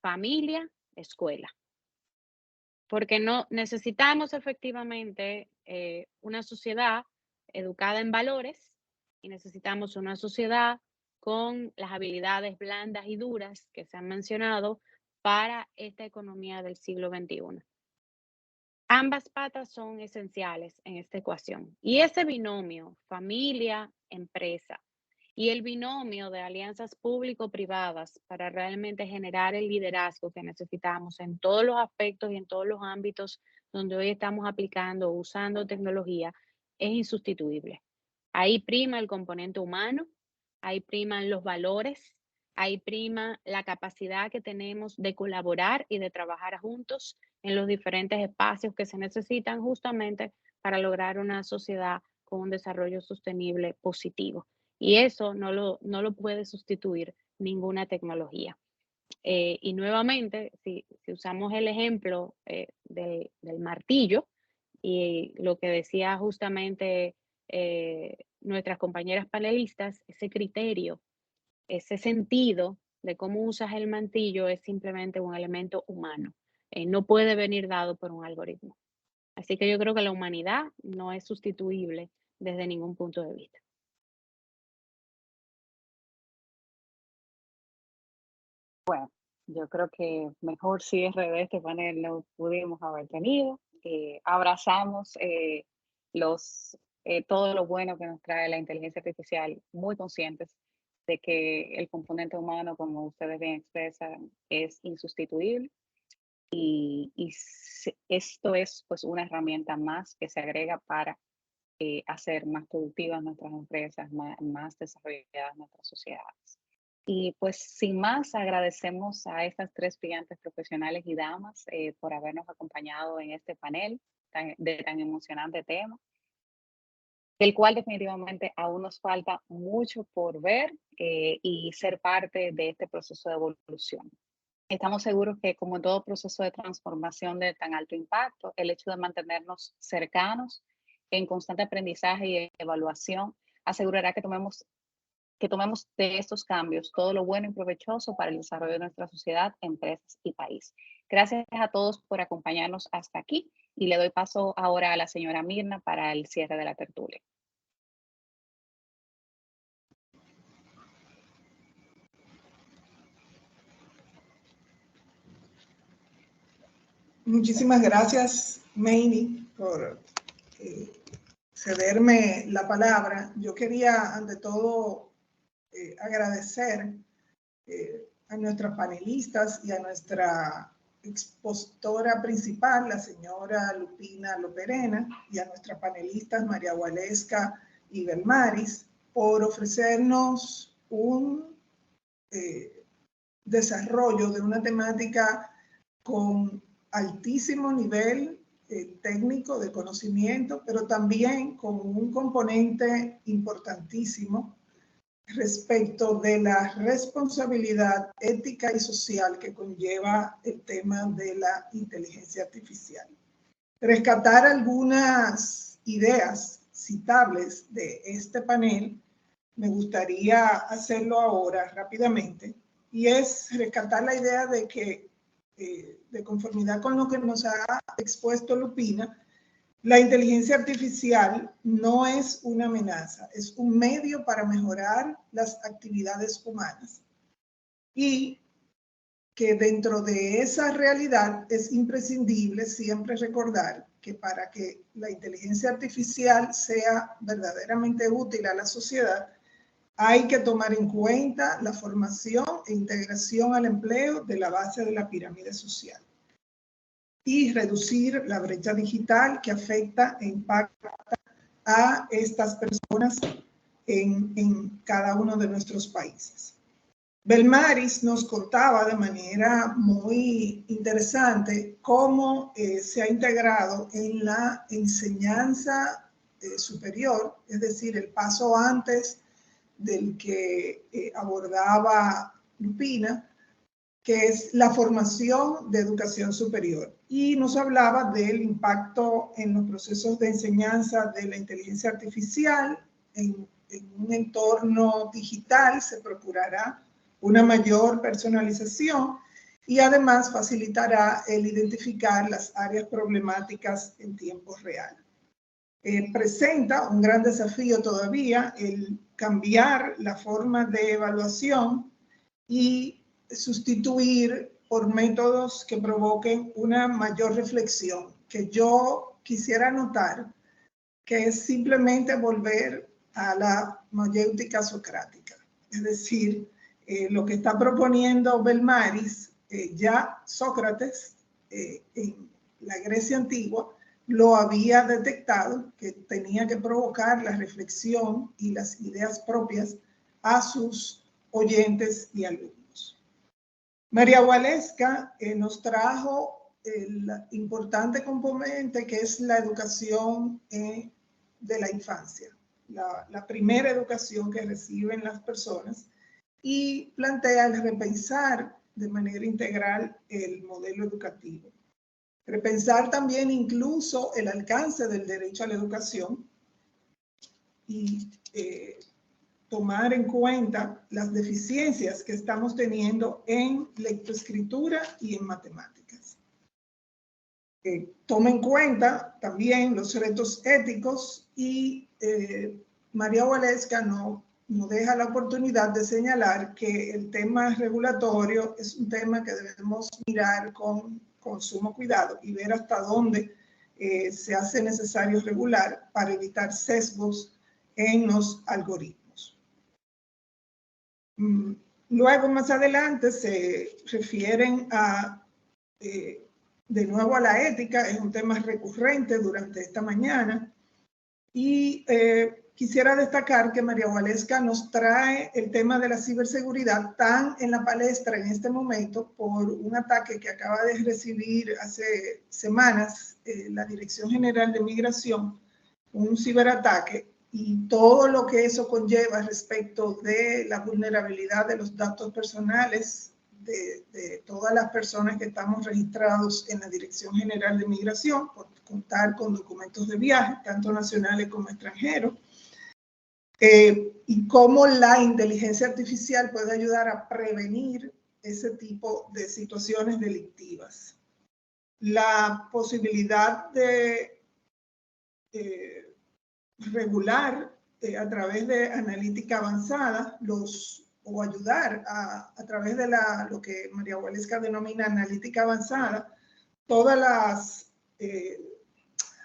familia, escuela. porque no necesitamos efectivamente una sociedad educada en valores y necesitamos una sociedad con las habilidades blandas y duras que se han mencionado para esta economía del siglo XXI. Ambas patas son esenciales en esta ecuación. Y ese binomio, familia-empresa, y el binomio de alianzas público-privadas para realmente generar el liderazgo que necesitamos en todos los aspectos y en todos los ámbitos donde hoy estamos aplicando o usando tecnología, es insustituible. Ahí prima el componente humano, ahí priman los valores, ahí prima la capacidad que tenemos de colaborar y de trabajar juntos en los diferentes espacios que se necesitan justamente para lograr una sociedad con un desarrollo sostenible positivo. Y eso no lo puede sustituir ninguna tecnología. Y nuevamente, si usamos el ejemplo del martillo y lo que decía justamente nuestras compañeras panelistas, ese criterio, ese sentido de cómo usas el martillo es simplemente un elemento humano. No puede venir dado por un algoritmo. Así que yo creo que la humanidad no es sustituible desde ningún punto de vista.
Bueno, yo creo que mejor cierre de este panel no pudimos haber tenido. Abrazamos todo lo bueno que nos trae la inteligencia artificial, muy conscientes de que el componente humano, como ustedes bien expresan, es insustituible. Y esto es pues una herramienta más que se agrega para hacer más productivas nuestras empresas, más desarrolladas nuestras sociedades. Y pues sin más, agradecemos a estas tres brillantes profesionales y damas por habernos acompañado en este panel de tan emocionante tema, del cual definitivamente aún nos falta mucho por ver y ser parte de este proceso de evolución. Estamos seguros que como en todo proceso de transformación de tan alto impacto, el hecho de mantenernos cercanos en constante aprendizaje y evaluación asegurará que tomemos de estos cambios todo lo bueno y provechoso para el desarrollo de nuestra sociedad, empresas y país. Gracias a todos por acompañarnos hasta aquí y le doy paso ahora a la señora Mirna para el cierre de la tertulia.
Muchísimas gracias, Meini, por cederme la palabra. Yo quería, ante todo, agradecer a nuestras panelistas y a nuestra expositora principal, la señora Lupina Loperena, y a nuestras panelistas María Waleska y Belmaris, por ofrecernos un desarrollo de una temática con altísimo nivel técnico de conocimiento, pero también con un componente importantísimo respecto de la responsabilidad ética y social que conlleva el tema de la inteligencia artificial. Rescatar algunas ideas citables de este panel, me gustaría hacerlo ahora rápidamente, y es rescatar la idea de que, de conformidad con lo que nos ha expuesto Lupina, la inteligencia artificial no es una amenaza, es un medio para mejorar las actividades humanas. Y que dentro de esa realidad es imprescindible siempre recordar que para que la inteligencia artificial sea verdaderamente útil a la sociedad, hay que tomar en cuenta la formación e integración al empleo de la base de la pirámide social y reducir la brecha digital que afecta e impacta a estas personas en cada uno de nuestros países. Belmaris nos contaba de manera muy interesante cómo se ha integrado en la enseñanza superior, es decir, el paso antes del que abordaba Lupina, que es la formación de educación superior. Y nos hablaba del impacto en los procesos de enseñanza de la inteligencia artificial. En un entorno digital se procurará una mayor personalización y además facilitará el identificar las áreas problemáticas en tiempo real. Presenta un gran desafío todavía el cambiar la forma de evaluación y sustituir por métodos que provoquen una mayor reflexión, que yo quisiera anotar que es simplemente volver a la mayéutica socrática. Es decir, lo que está proponiendo Belmaris, ya Sócrates en la Grecia antigua lo había detectado, que tenía que provocar la reflexión y las ideas propias a sus oyentes y alumnos. María Waleska nos trajo el importante componente que es la educación de la infancia, la primera educación que reciben las personas, y plantea el repensar de manera integral el modelo educativo. Repensar también incluso el alcance del derecho a la educación y tomar en cuenta las deficiencias que estamos teniendo en lectoescritura y en matemáticas. Toma en cuenta también los retos éticos y María Waleska no deja la oportunidad de señalar que el tema regulatorio es un tema que debemos mirar con sumo cuidado y ver hasta dónde se hace necesario regular para evitar sesgos en los algoritmos. Luego, más adelante, se refieren de nuevo a la ética, es un tema recurrente durante esta mañana, y quisiera destacar que María Waleska nos trae el tema de la ciberseguridad tan en la palestra en este momento por un ataque que acaba de recibir hace semanas la Dirección General de Migración, un ciberataque, y todo lo que eso conlleva respecto de la vulnerabilidad de los datos personales de todas las personas que estamos registrados en la Dirección General de Migración, por contar con documentos de viaje, tanto nacionales como extranjeros, y cómo la inteligencia artificial puede ayudar a prevenir ese tipo de situaciones delictivas. La posibilidad de regular a través de analítica avanzada o ayudar a través de lo que María Waleska denomina analítica avanzada, todas las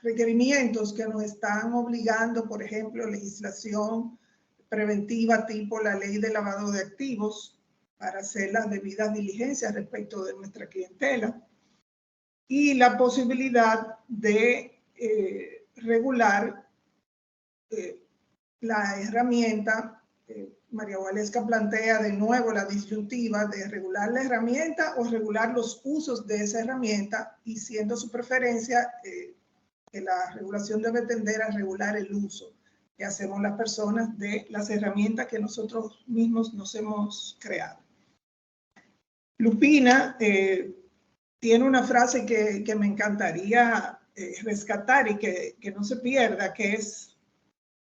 requerimientos que nos están obligando, por ejemplo, legislación preventiva tipo la ley de lavado de activos para hacer las debidas diligencias respecto de nuestra clientela, y la posibilidad de regular la herramienta. María Waleska plantea de nuevo la disyuntiva de regular la herramienta o regular los usos de esa herramienta, y siendo su preferencia que la regulación debe tender a regular el uso que hacemos las personas de las herramientas que nosotros mismos nos hemos creado. Lupina tiene una frase que me encantaría rescatar y que no se pierda, que es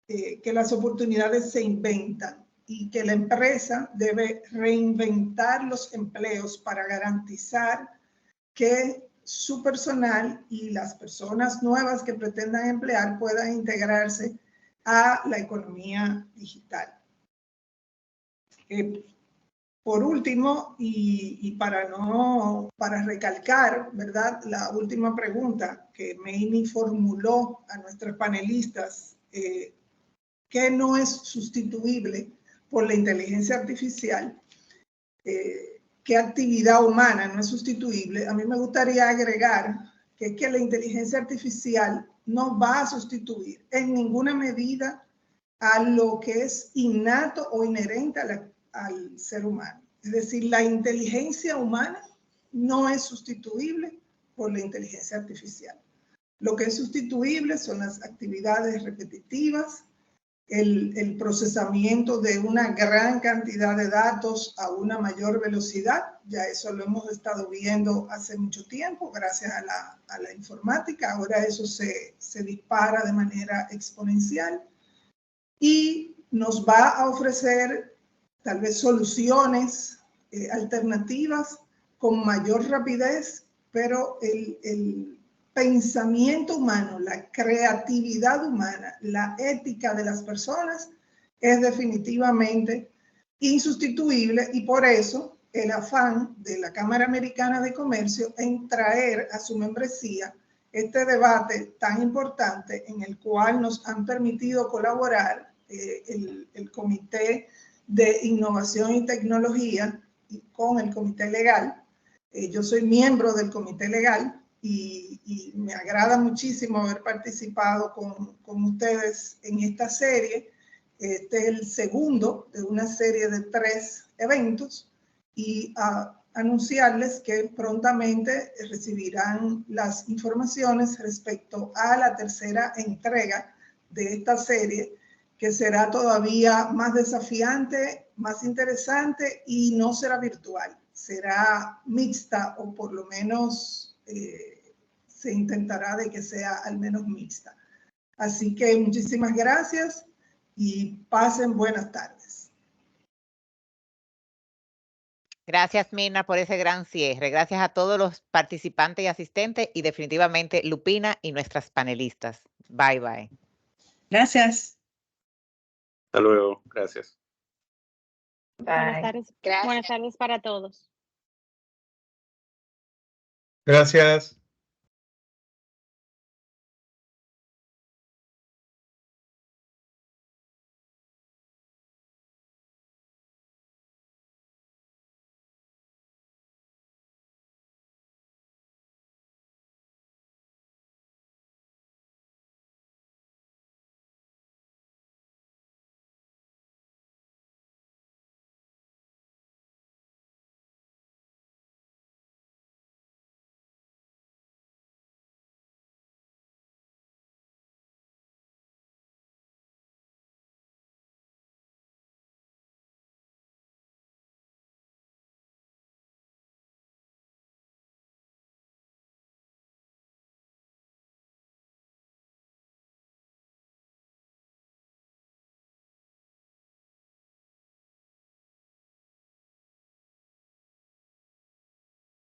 que las oportunidades se inventan y que la empresa debe reinventar los empleos para garantizar que su personal y las personas nuevas que pretendan emplear puedan integrarse a la economía digital. Por último, y para recalcar, ¿verdad?, la última pregunta que Meini formuló a nuestros panelistas, que no es sustituible por la inteligencia artificial, ¿qué actividad humana no es sustituible? A mí me gustaría agregar que la inteligencia artificial no va a sustituir en ninguna medida a lo que es innato o inherente al ser humano. Es decir, la inteligencia humana no es sustituible por la inteligencia artificial. Lo que es sustituible son las actividades repetitivas, el procesamiento de una gran cantidad de datos a una mayor velocidad. Ya eso lo hemos estado viendo hace mucho tiempo gracias a la informática. Ahora eso se dispara de manera exponencial y nos va a ofrecer tal vez soluciones alternativas con mayor rapidez, pero el pensamiento humano, la creatividad humana, la ética de las personas es definitivamente insustituible, y por eso el afán de la Cámara Americana de Comercio en traer a su membresía este debate tan importante, en el cual nos han permitido colaborar el Comité de Innovación y Tecnología y con el Comité Legal. Yo soy miembro del Comité Legal y me agrada muchísimo haber participado con ustedes en esta serie. Este es el segundo de una serie de 3 eventos, y anunciarles que prontamente recibirán las informaciones respecto a la tercera entrega de esta serie, que será todavía más desafiante, más interesante, y no será virtual, será mixta, o por lo menos se intentará de que sea al menos mixta. Así que muchísimas gracias y pasen buenas tardes.
Gracias, Mirna, por ese gran cierre. Gracias a todos los participantes y asistentes, y definitivamente Lupina y nuestras panelistas. Bye, bye.
Gracias.
Hasta luego. Gracias.
Buenas
Bye.
tardes.
Gracias.
Buenas tardes para todos.
Gracias.